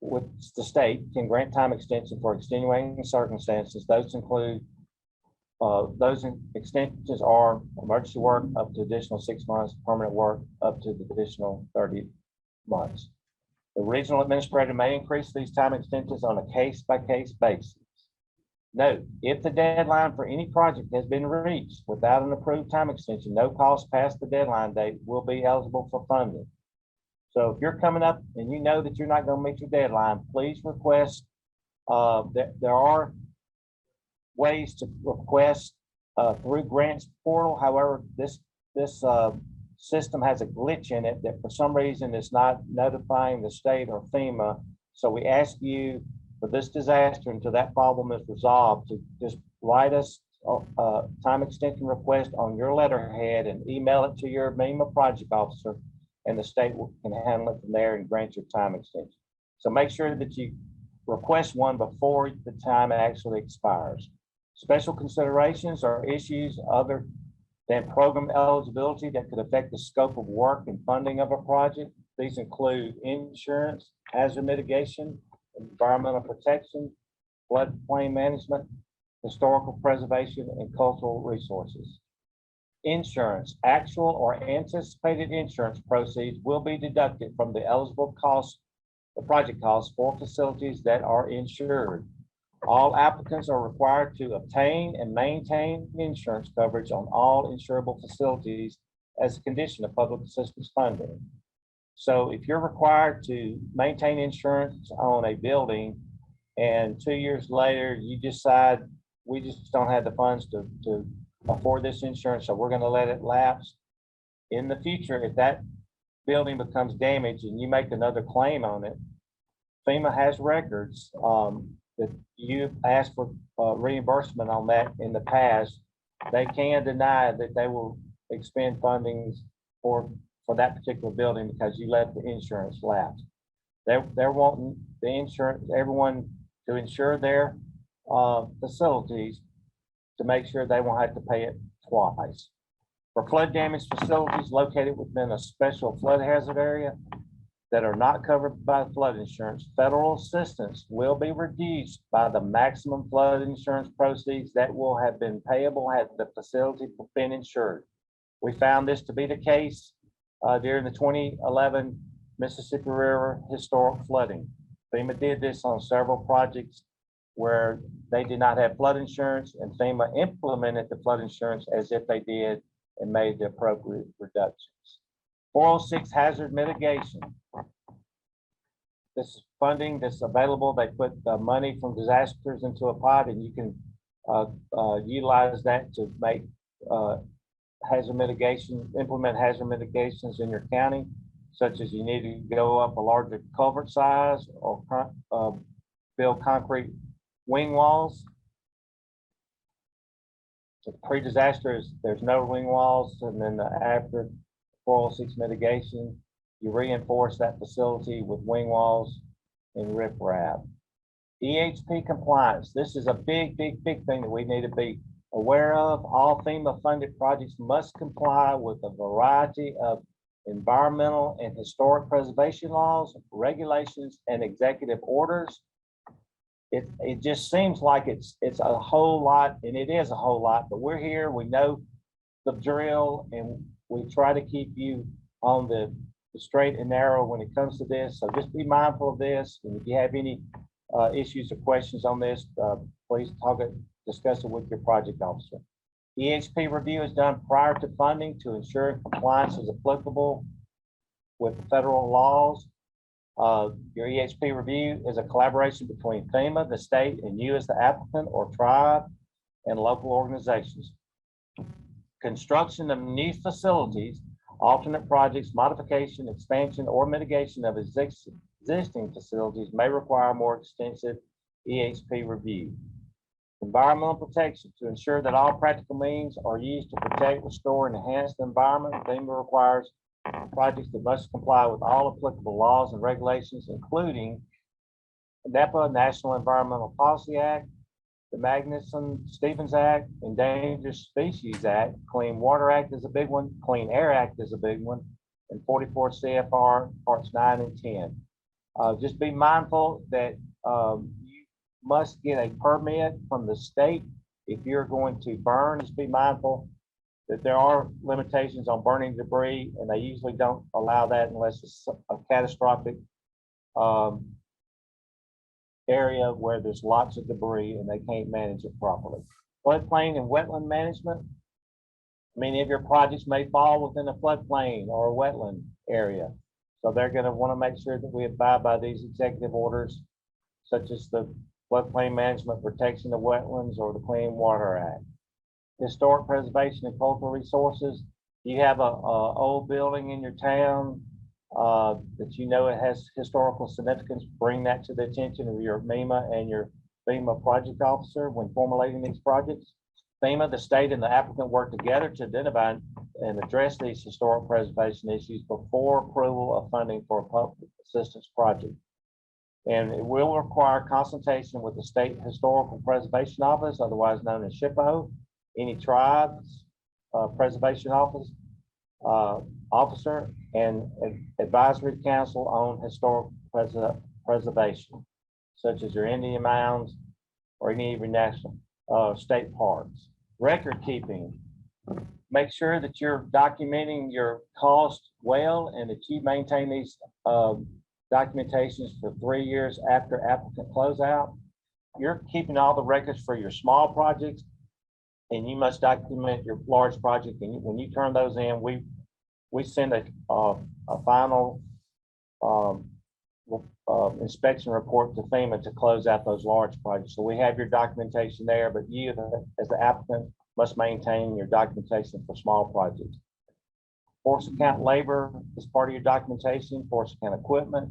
with the state can grant time extension for extenuating circumstances. Those include extensions are emergency work up to additional 6 months, permanent work up to the additional 30 months. The regional administrator may increase these time extensions on a case-by-case basis. Note, if the deadline for any project has been reached without an approved time extension, no cost past the deadline date will be eligible for funding. So if you're coming up and you know that you're not going to meet your deadline, please request. There are ways to request through grants portal. However, this system has a glitch in it that for some reason is not notifying the state or FEMA. So we ask you for this disaster until that problem is resolved to just write us a time extension request on your letterhead and email it to your FEMA project officer, and the state can handle it from there and grant your time extension. So make sure that you request one before the time actually expires. Special considerations are issues other than program eligibility that could affect the scope of work and funding of a project. These include insurance, hazard mitigation, environmental protection, floodplain management, historical preservation, and cultural resources. Insurance, actual or anticipated insurance proceeds will be deducted from the eligible cost, the project costs for facilities that are insured. All applicants are required to obtain and maintain insurance coverage on all insurable facilities as a condition of public assistance funding. So if you're required to maintain insurance on a building and 2 years later you decide we just don't have the funds to afford this insurance, so we're going to let it lapse, in the future, if that building becomes damaged and you make another claim on it, FEMA has records that you asked for reimbursement on that in the past. They can deny that they will expend fundings for that particular building because you let the insurance lapse. They're wanting the insurance, everyone to insure their facilities to make sure they won't have to pay it twice. For flood damaged facilities located within a special flood hazard area that are not covered by flood insurance, federal assistance will be reduced by the maximum flood insurance proceeds that will have been payable had the facility been insured. We found this to be the case during the 2011 Mississippi River historic flooding. FEMA did this on several projects where they did not have flood insurance, and FEMA implemented the flood insurance as if they did and made the appropriate reductions. 406 hazard mitigation. This is funding that's available. They put the money from disasters into a pot, and you can utilize that to make hazard mitigation, implement hazard mitigations in your county, such as you need to go up a larger culvert size or build concrete wing walls. The pre-disaster is there's no wing walls, and then after 406 mitigation, you reinforce that facility with wing walls and riprap. EHP compliance. This is a big thing that we need to be aware of. All FEMA funded projects must comply with a variety of environmental and historic preservation laws, regulations, and executive orders. It just seems like it's a whole lot, and it is a whole lot, but we're here, we know the drill, and we try to keep you on the straight and narrow when it comes to this. So just be mindful of this. And if you have any issues or questions on this, please discuss it with your project officer. EHP review is done prior to funding to ensure compliance is applicable with the federal laws. Your EHP review is a collaboration between FEMA, the state, and you as the applicant or tribe and local organizations. Construction of new facilities, alternate projects, modification, expansion, or mitigation of existing facilities may require more extensive EHP review. Environmental protection, to ensure that all practical means are used to protect, restore, and enhance the environment. FEMA requires projects that must comply with all applicable laws and regulations, including NEPA, National Environmental Policy Act, the Magnuson-Stevens Act, Endangered Species Act, Clean Water Act is a big one, Clean Air Act is a big one, and 44 CFR Parts 9 and 10. Just be mindful that you must get a permit from the state if you're going to burn. Just be mindful that there are limitations on burning debris, and they usually don't allow that unless it's a catastrophic area where there's lots of debris and they can't manage it properly. Floodplain and wetland management. Many of your projects may fall within a floodplain or a wetland area. So they're going to want to make sure that we abide by these executive orders, such as the Floodplain Management Protection of Wetlands or the Clean Water Act. Historic preservation and cultural resources. You have a old building in your town that you know it has historical significance, bring that to the attention of your MEMA and your FEMA project officer when formulating these projects. FEMA, the state, and the applicant work together to identify and address these historic preservation issues before approval of funding for a public assistance project. And it will require consultation with the State Historical Preservation Office, otherwise known as SHPO, any tribes, preservation office, officer, and advisory council on historic preservation, such as your Indian mounds or any of your national state parks. Record keeping. Make sure that you're documenting your cost well and that you maintain these documentations for 3 years after applicant closeout. You're keeping all the records for your small projects, and you must document your large project. And when you turn those in, we send a final inspection report to FEMA to close out those large projects. So we have your documentation there, but you, as the applicant, must maintain your documentation for small projects. Force account labor is part of your documentation, force account equipment,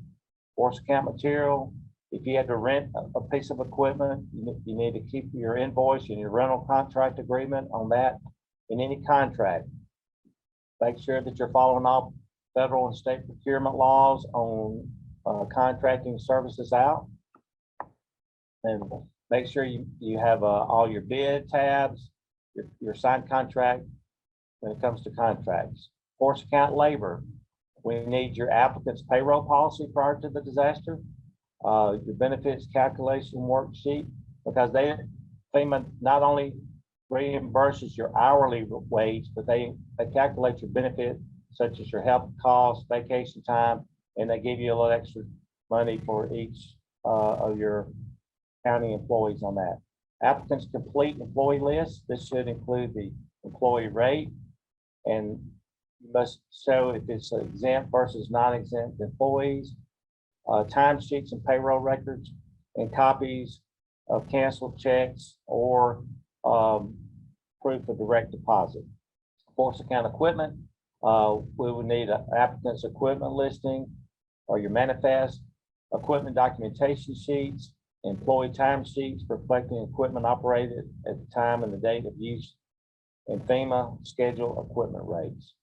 force account material. If you had to rent a piece of equipment, you need to keep your invoice and your rental contract agreement on that in any contract. Make sure that you're following all federal and state procurement laws on contracting services out. And make sure you have all your bid tabs, your signed contract when it comes to contracts. Force account labor. We need your applicant's payroll policy prior to the disaster, your benefits calculation worksheet, because FEMA not only reimburses your hourly wage, but they calculate your benefit, such as your health costs, vacation time, and they give you a little extra money for each of your county employees on that. Applicants complete employee list. This should include the employee rate, and you must show if it's exempt versus non-exempt employees, timesheets and payroll records, and copies of canceled checks or proof of direct deposit. Force account equipment, we would need an applicant's equipment listing or your manifest, equipment documentation sheets, employee time sheets reflecting equipment operated at the time and the date of use, and FEMA schedule equipment rates.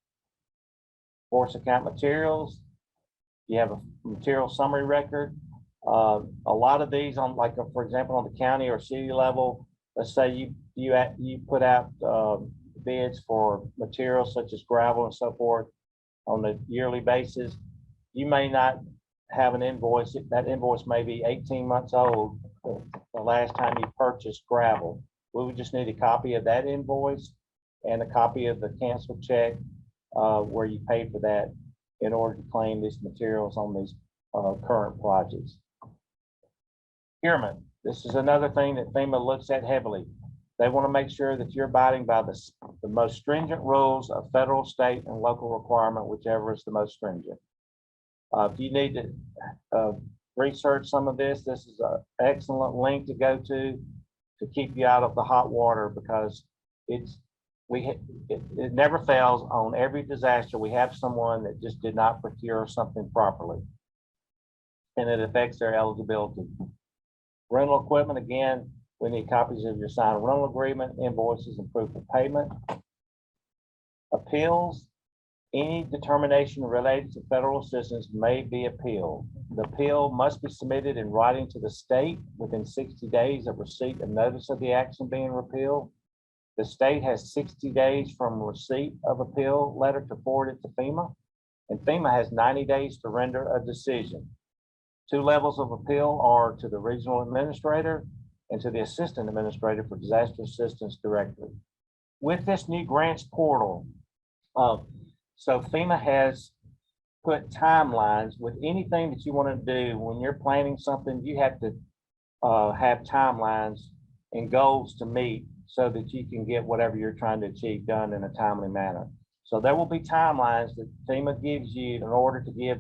Force account materials, you have a material summary record. A lot of these on, like for example, on the county or city level, let's say you put out bids for materials such as gravel and so forth on a yearly basis. You may not have an invoice. That invoice may be 18 months old, the last time you purchased gravel. We would just need a copy of that invoice and a copy of the canceled check where you paid for that in order to claim these materials on these current projects. Procurement. This is another thing that FEMA looks at heavily. They want to make sure that you're abiding by the most stringent rules of federal, state, and local requirement, whichever is the most stringent. If you need to research some of this, this is an excellent link to go to keep you out of the hot water, because it never fails. On every disaster, we have someone that just did not procure something properly, and it affects their eligibility. Rental equipment, again, we need copies of your signed rental agreement, invoices, and proof of payment. Appeals. Any determination related to federal assistance may be appealed. The appeal must be submitted in writing to the state within 60 days of receipt of notice of the action being repealed. The state has 60 days from receipt of appeal letter to forward it to FEMA, and FEMA has 90 days to render a decision. 2 levels of appeal are to the regional administrator and to the assistant administrator for disaster assistance directory. With this new grants portal, so FEMA has put timelines with anything that you want to do. When you're planning something, you have to have timelines and goals to meet so that you can get whatever you're trying to achieve done in a timely manner. So there will be timelines that FEMA gives you in order to give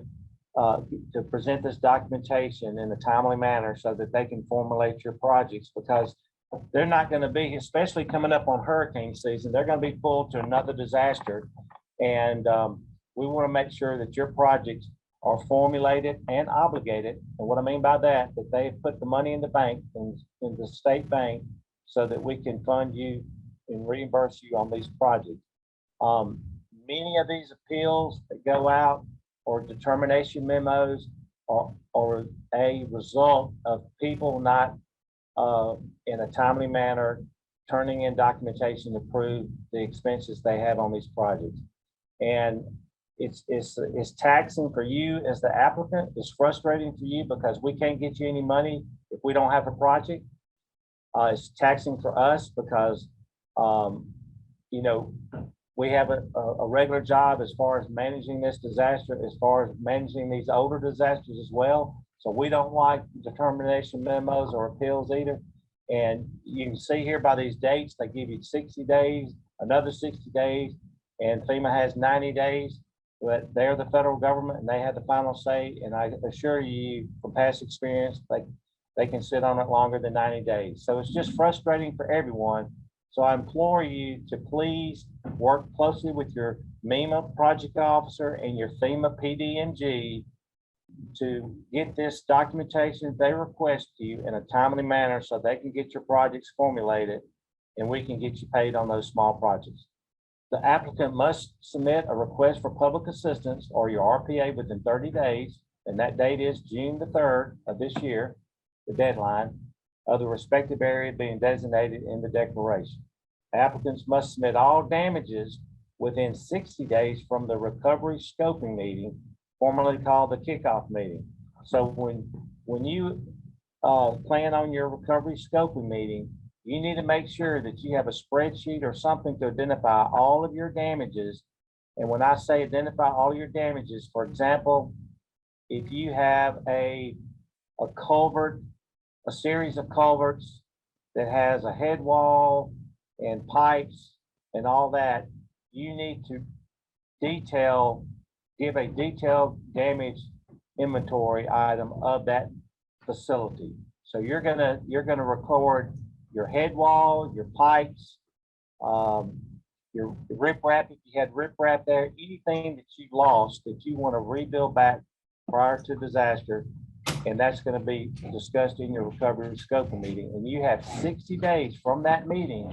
to present this documentation in a timely manner so that they can formulate your projects, because they're not going to be, especially coming up on hurricane season, they're going to be full to another disaster. And we want to make sure that your projects are formulated and obligated. And what I mean by that they have put the money in the bank, in the state bank, so that we can fund you and reimburse you on these projects. Many of these appeals that go out or determination memos or a result of people not in a timely manner turning in documentation to prove the expenses they have on these projects. And it's taxing for you as the applicant. It's frustrating for you because we can't get you any money if we don't have a project. It's taxing for us because, you know, we have a regular job as far as managing this disaster, as far as managing these older disasters as well. So we don't like determination memos or appeals either. And you can see here by these dates, they give you 60 days, another 60 days, and FEMA has 90 days. But they're the federal government and they have the final say. And I assure you from past experience, they can sit on it longer than 90 days. So it's just frustrating for everyone. So I implore you to please work closely with your MEMA project officer and your FEMA PD&G to get this documentation they request to you in a timely manner so they can get your projects formulated and we can get you paid on those small projects. The applicant must submit a request for public assistance or your RPA within 30 days, and that date is June the 3rd of this year, the deadline of the respective area being designated in the declaration. Applicants must submit all damages within 60 days from the recovery scoping meeting, formerly called the kickoff meeting. So when you plan on your recovery scoping meeting, you need to make sure that you have a spreadsheet or something to identify all of your damages. And when I say identify all your damages, for example, if you have a culvert, a series of culverts that has a head wall and pipes and all that, you need to give a detailed damage inventory item of that facility. So you're gonna record your head wall, your pipes, your riprap, if you had riprap there, anything that you lost that you want to rebuild back prior to disaster, and that's going to be discussed in your recovery scoping meeting. And you have 60 days from that meeting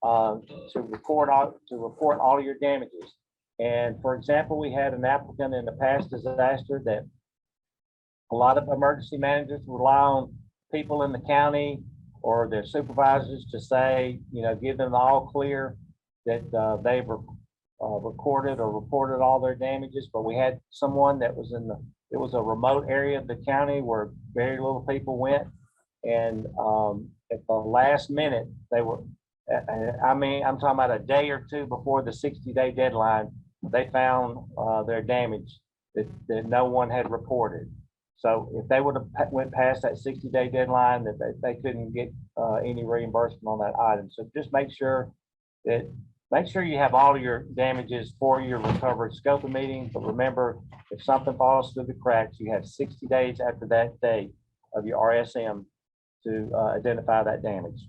to report all your damages. And for example, we had an applicant in the past disaster that a lot of emergency managers rely on people in the county or their supervisors to say, you know, give them the all clear that they've recorded or reported all their damages. But we had someone that was it was a remote area of the county where very little people went. And at the last minute, they were, I mean, I'm talking about a day or two before the 60-day deadline, they found their damage that no one had reported. So if they would have went past that 60-day deadline, that they couldn't get any reimbursement on that item. So just make sure you have all your damages for your recovery scoping meeting. But remember, if something falls through the cracks, you have 60 days after that date of your RSM to identify that damage.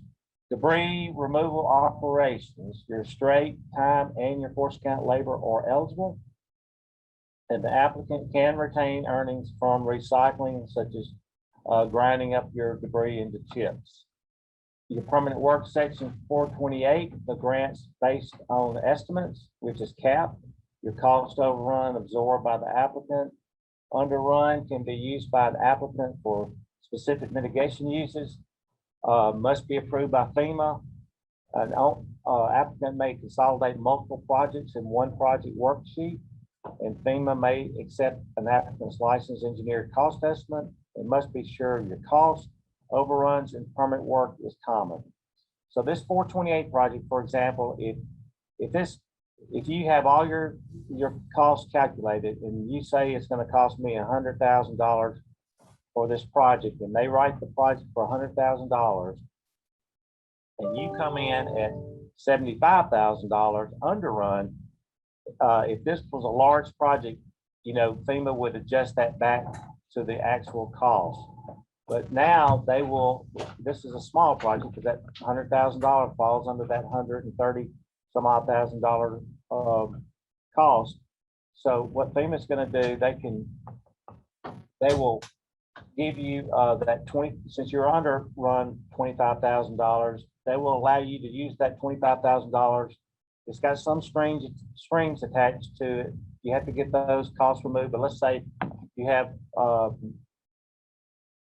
Debris removal operations, your straight time and your force count labor are eligible. And the applicant can retain earnings from recycling, such as grinding up your debris into chips. Your permanent work section 428, the grants based on estimates, which is capped. Your cost overrun absorbed by the applicant. Underrun can be used by the applicant for specific mitigation uses. Must be approved by FEMA. An applicant may consolidate multiple projects in one project worksheet. And FEMA may accept an applicant's licensed engineer cost estimate. It must be sure your cost overruns and permit work is common. So this 428 project, for example, if you have all your costs calculated and you say it's going to cost me $100,000 for this project, and they write the project for $100,000, and you come in at $75,000 underrun. If this was a large project, you know, FEMA would adjust that back to the actual cost. But now they will, this is a small project, because that $100,000 falls under that $130 some odd thousand dollar cost. So what FEMA is going to do, they will give you that 20, since you're under run $25,000, they will allow you to use that $25,000. It's got some strings attached to it. You have to get those costs removed, but let's say you have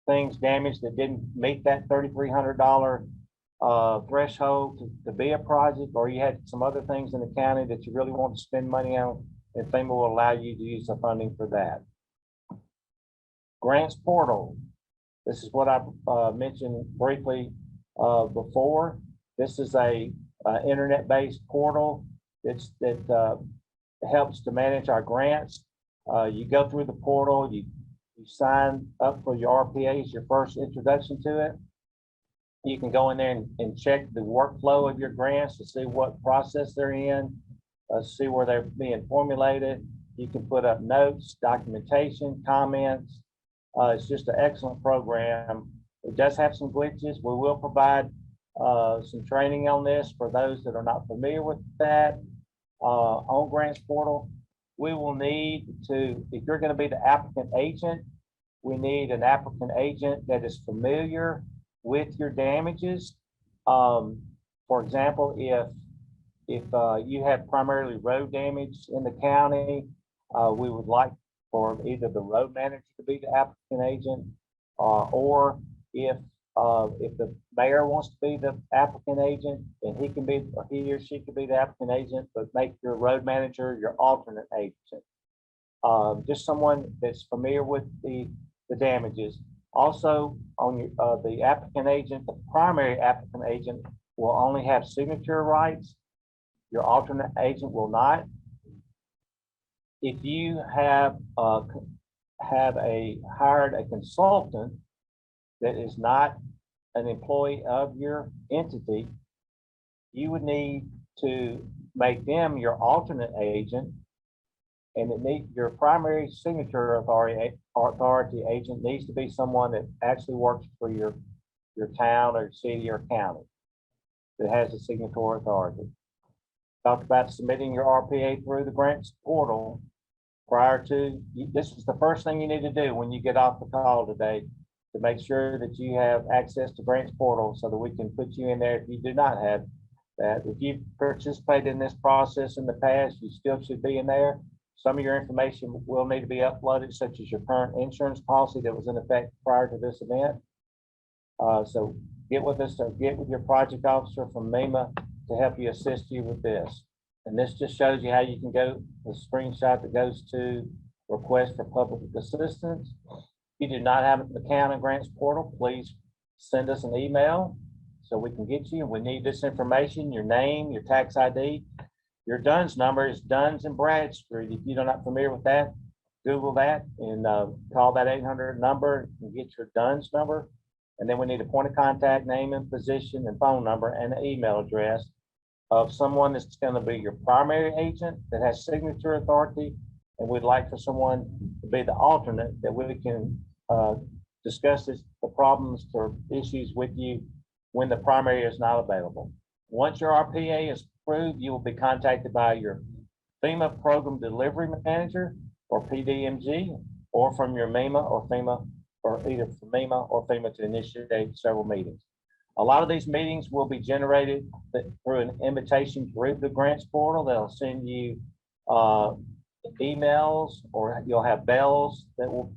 things damaged that didn't meet that $3,300 threshold to be a project, or you had some other things in the county that you really want to spend money on, and FEMA will allow you to use the funding for that. Grants portal. This is what I mentioned briefly before. This is a internet-based portal that helps to manage our grants. You go through the portal, you sign up for your RPAs, your first introduction to it. You can go in there and check the workflow of your grants to see what process they're in, see where they're being formulated. You can put up notes, documentation, comments. It's just an excellent program. It does have some glitches. We will provide some training on this for those that are not familiar with that. On Grants Portal, we will need to, if you're going to be the applicant agent, we need an applicant agent that is familiar with your damages. For example, if you have primarily road damage in the county, we would like for either the road manager to be the applicant agent, or if the mayor wants to be the applicant agent, then he can be, or he or she can be the applicant agent, but make your road manager your alternate agent. Just someone that's familiar with the damages. Also, on your, the applicant agent, the primary applicant agent will only have signature rights. Your alternate agent will not. If you have hired a consultant that is not an employee of your entity, you would need to make them your alternate agent, and your primary signature authority agent needs to be someone that actually works for your town or city or county that has a signatory authority. Talked about submitting your RPA through the grants portal prior to, this is the first thing you need to do when you get off the call today, to make sure that you have access to grants portal so that we can put you in there if you do not have that. If you've participated in this process in the past, you still should be in there. Some of your information will need to be uploaded, such as your current insurance policy that was in effect prior to this event. So get with us, or get with your project officer from MEMA to help you assist you with this. And this just shows you how you can go, the screenshot that goes to request for public assistance. If you do not have an account in Grants Portal, please send us an email so we can get you. We need this information: your name, your tax ID. Your DUNS number is Duns and Bradstreet. If you're not familiar with that, Google that and call that 800 number and get your DUNS number. And then we need a point of contact, name and position and phone number, and an email address of someone that's going to be your primary agent that has signature authority. And we'd like for someone to be the alternate that we can discuss the problems or issues with you when the primary is not available. Once your RPA is approved, you will be contacted by your FEMA Program Delivery Manager, or PDMG, or from your MEMA or FEMA, or either from MEMA or FEMA, to initiate several meetings. A lot of these meetings will be generated through an invitation through the grants portal. They'll send you emails, or you'll have bells that will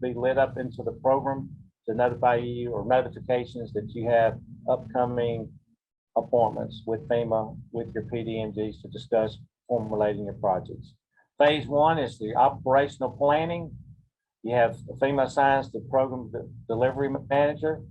be lit up into the program to notify you, or notifications that you have upcoming appointments with FEMA, with your PDMGs, to discuss formulating your projects. Phase one is the operational planning. You have FEMA assigns the program delivery manager.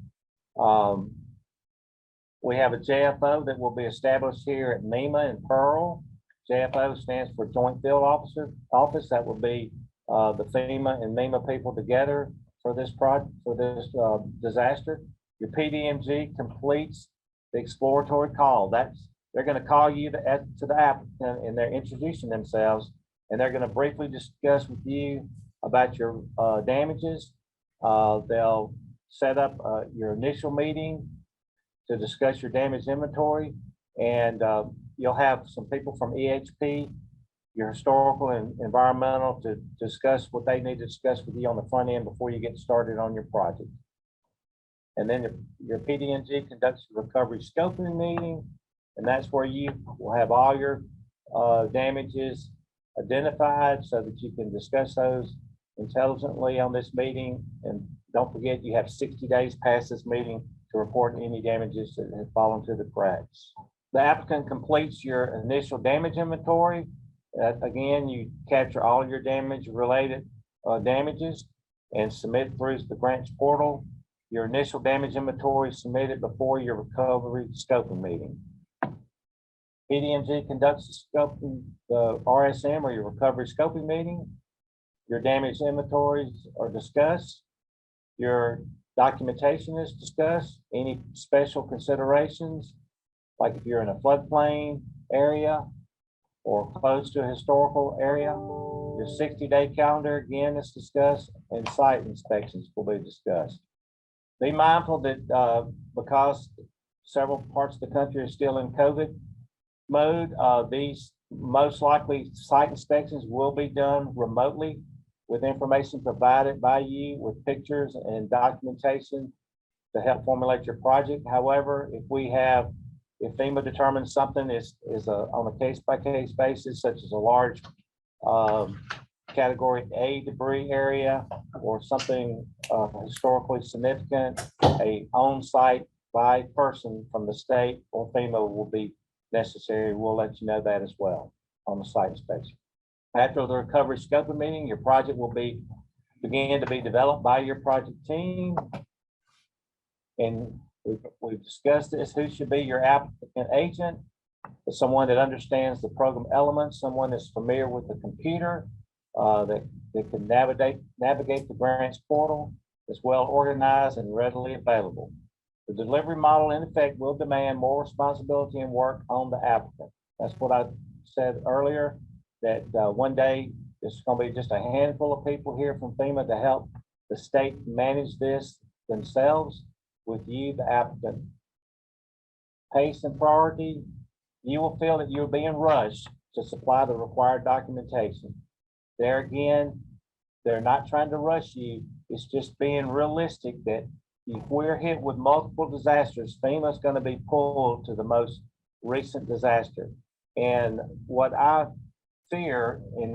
We have a JFO that will be established here at MEMA in Pearl. JFO stands for Joint Field Office. That will be the FEMA and MEMA people together for this project, for this disaster. Your PDMG completes the exploratory call. They're going to call you to the applicant, and they're introducing themselves, and they're going to briefly discuss with you about your damages. They'll set up your initial meeting to discuss your damage inventory, and you'll have some people from EHP, your historical and environmental, to discuss what they need to discuss with you on the front end before you get started on your project. And then your PDMG conducts a recovery scoping meeting, and that's where you will have all your damages identified so that you can discuss those intelligently on this meeting. And don't forget, you have 60 days past this meeting to report any damages that have fallen through the cracks. The applicant completes your initial damage inventory. Again, you capture all your damage related damages and submit through the grants portal. Your initial damage inventory is submitted before your recovery scoping meeting. PDMG conducts the RSM or your recovery scoping meeting. Your damage inventories are discussed. Your documentation is discussed. Any special considerations, like if you're in a floodplain area or close to a historical area. Your 60-day calendar again is discussed, and site inspections will be discussed. Be mindful that because several parts of the country are still in COVID mode, these most likely site inspections will be done remotely with information provided by you with pictures and documentation to help formulate your project. However, if FEMA determines something is on a case-by-case basis, such as a large category A debris area or something historically significant, a on-site by person from the state or FEMA will be necessary. We'll let you know that as well on the site inspection. After the recovery scoping meeting, your project will begin to be developed by your project team. And we've discussed this. Who should be your applicant agent? Someone that understands the program elements, someone that's familiar with the computer, that can navigate the grants portal, is well organized and readily available. The delivery model in effect will demand more responsibility and work on the applicant. That's what I said earlier, that one day it's going to be just a handful of people here from FEMA to help the state manage this themselves with you, the applicant. Pace and priority, you will feel that you're being rushed to supply the required documentation. There again, they're not trying to rush you. It's just being realistic that if we're hit with multiple disasters, FEMA is going to be pulled to the most recent disaster. And what I fear and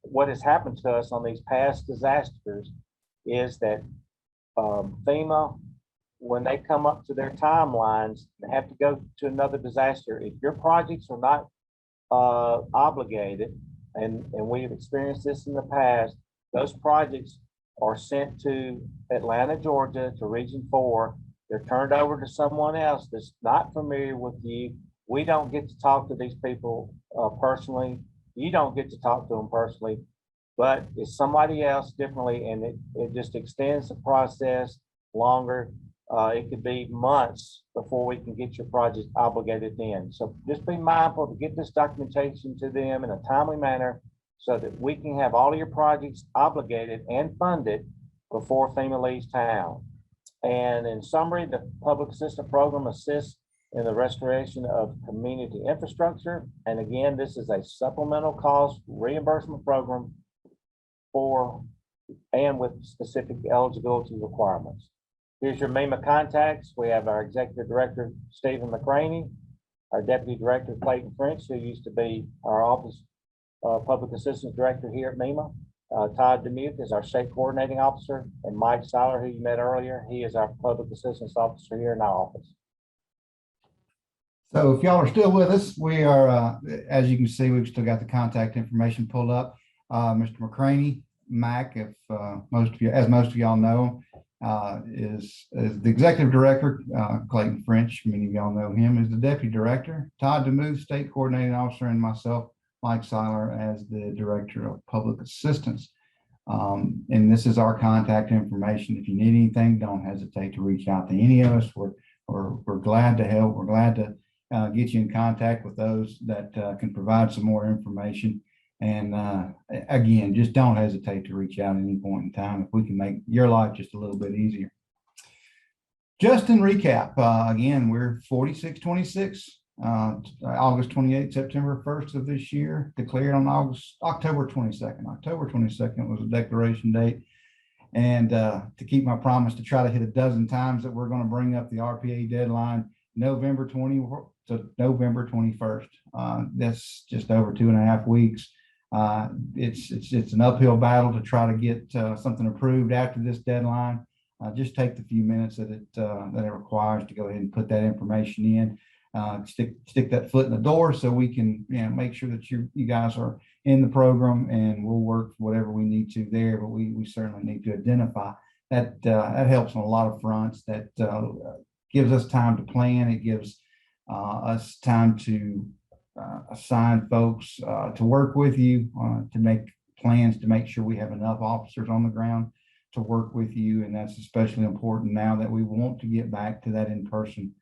what has happened to us on these past disasters is that FEMA, when they come up to their timelines, they have to go to another disaster. If your projects are not obligated, and we've experienced this in the past, those projects are sent to Atlanta, Georgia, to Region 4. They're turned over to someone else that's not familiar with you. We don't get to talk to these people personally. You don't get to talk to them personally, but it's somebody else differently, and it just extends the process longer. It could be months before we can get your project obligated in. So just be mindful to get this documentation to them in a timely manner so that we can have all of your projects obligated and funded before FEMA leaves town. And in summary, the Public Assistance Program assists in the restoration of community infrastructure. And again, this is a supplemental cost reimbursement program and with specific eligibility requirements. Here's your MEMA contacts. We have our Executive Director, Stephen McCraney, our Deputy Director, Clayton French, who used to be our Office Public Assistance Director here at MEMA. Todd Demuth is our State Coordinating Officer, and Mike Seiler, who you met earlier, he is our Public Assistance Officer here in our office. So if y'all are still with us, we are, as you can see, we've still got the contact information pulled up. Mr. McCraney, Mac, if most of y'all know, is the Executive Director. Clayton French, many of y'all know him, is the Deputy Director. Todd DeMuth, State Coordinating Officer, and myself, Mike Seiler, as the Director of Public Assistance. And this is our contact information. If you need anything, don't hesitate to reach out to any of us. We're glad to help. We're glad to get you in contact with those that can provide some more information. And again, just don't hesitate to reach out at any point in time if we can make your life just a little bit easier. Just in recap, again, we're 4626, August 28th, September 1st of this year, declared on October 22nd. October 22nd was the declaration date. And to keep my promise to try to hit a dozen times that we're going to bring up the RPA deadline, November 20 to November 21st. That's just over 2.5 weeks. It's an uphill battle to try to get something approved after this deadline. Just take the few minutes that it requires to go ahead and put that information in. Stick that foot in the door so we can make sure that you guys are in the program, and we'll work whatever we need to there. But we certainly need to identify that. That helps on a lot of fronts. That gives us time to plan. It gives us time to assign folks to work with you to make plans to make sure we have enough officers on the ground to work with you. And that's especially important now that we want to get back to that in-person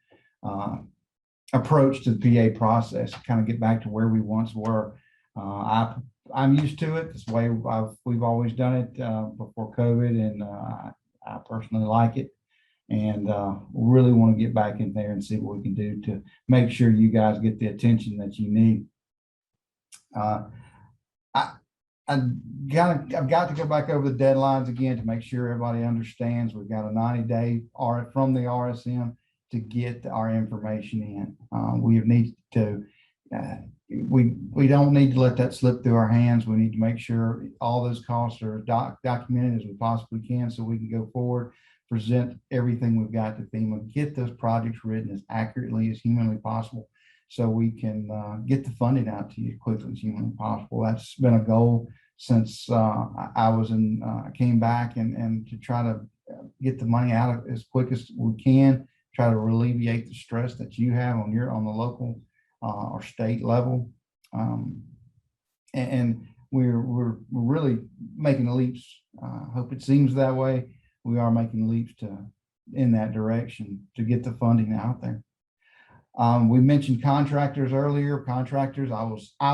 approach to the PA process, kind of get back to where we once were. I'm used to it. This way we've always done it before COVID, and I personally like it, and really want to get back in there and see what we can do to make sure you guys get the attention that you need. I've got to go back over the deadlines again to make sure everybody understands. We've got a 90-day from the RSM to get our information in. We need to, we don't need to let that slip through our hands. We need to make sure all those costs are documented as we possibly can, so we can go forward, present everything we've got to FEMA, get those projects written as accurately as humanly possible, so we can get the funding out to you as quickly as humanly possible. That's been a goal since I came back, and to try to get the money out as quick as we can, try to alleviate the stress that you have on the local or state level. And we're really making leaps. Hope it seems that way. We are making leaps in that direction to get the funding out there. We mentioned contractors earlier. Contractors, I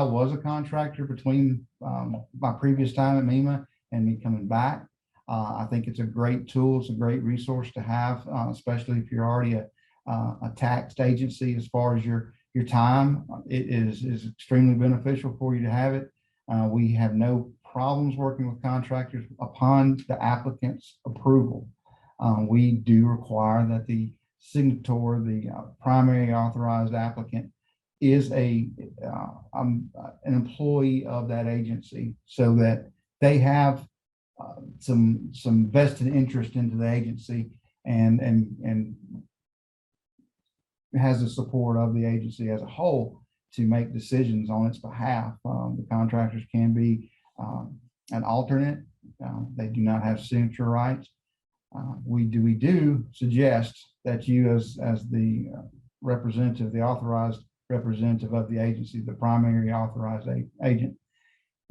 was a contractor between my previous time at MEMA and me coming back. I think it's a great tool. It's a great resource to have, especially if you're already a taxed agency. As far as your time, it is extremely beneficial for you to have it. We have no problems working with contractors upon the applicant's approval. We do require that the signator, the primary authorized applicant, is an employee of that agency, so that they have some vested interest into the agency, and has the support of the agency as a whole to make decisions on its behalf. The contractors can be an alternate. They do not have signature rights. We do suggest that you, as the representative, the authorized representative of the agency, the primary authorized agent,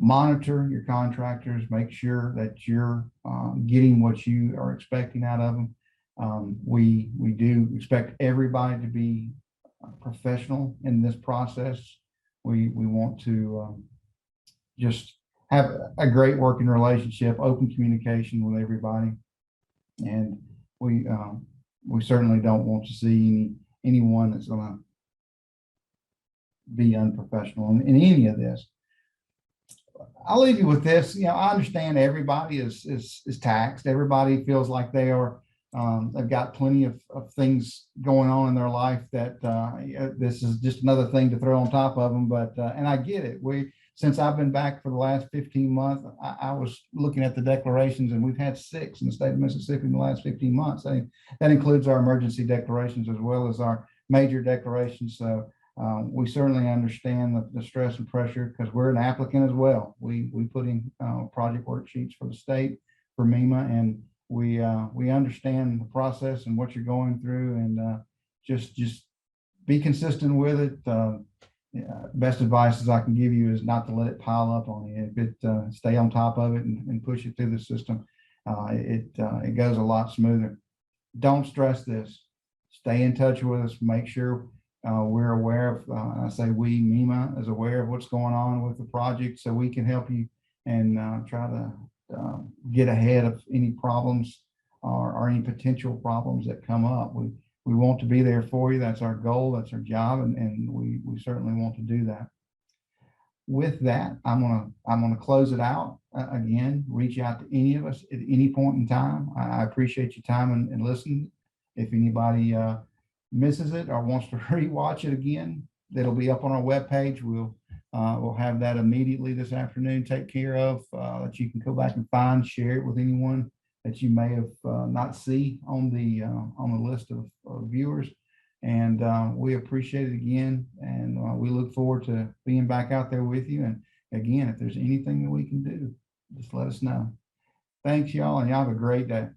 monitor your contractors, make sure that you're getting what you are expecting out of them. We do expect everybody to be professional in this process. We want to just have a great working relationship, open communication with everybody, and we certainly don't want to see anyone that's going to be unprofessional in any of this. I'll leave you with this. I understand everybody is taxed. Everybody feels like they are. They've got plenty of things going on in their life that this is just another thing to throw on top of them. But and I get it. Since I've been back for the last 15 months, I was looking at the declarations, and we've had 6 in the state of Mississippi in the last 15 months. That includes our emergency declarations as well as our major declarations. So we certainly understand the stress and pressure, because we're an applicant as well. We put in project worksheets for the state, for MEMA, and we understand the process and what you're going through, and just be consistent with it. Best advice I can give you is not to let it pile up on you. If it stay on top of it and push it through the system, it goes a lot smoother. Don't stress this. Stay in touch with us. Make sure we're aware of, I say we, MEMA, is aware of what's going on with the project, so we can help you and try to get ahead of any problems or any potential problems that come up. We want to be there for you. That's our goal. That's our job, and we certainly want to do that. With that, I'm gonna close it out. Again, reach out to any of us at any point in time. I appreciate your time and listening. If anybody misses it or wants to rewatch it again, it'll be up on our webpage. We'll We'll have that immediately this afternoon take care of, that you can go back and find, share it with anyone that you may have not see on the list of viewers. And we appreciate it again. And we look forward to being back out there with you. And again, if there's anything that we can do, just let us know. Thanks, y'all, and y'all have a great day.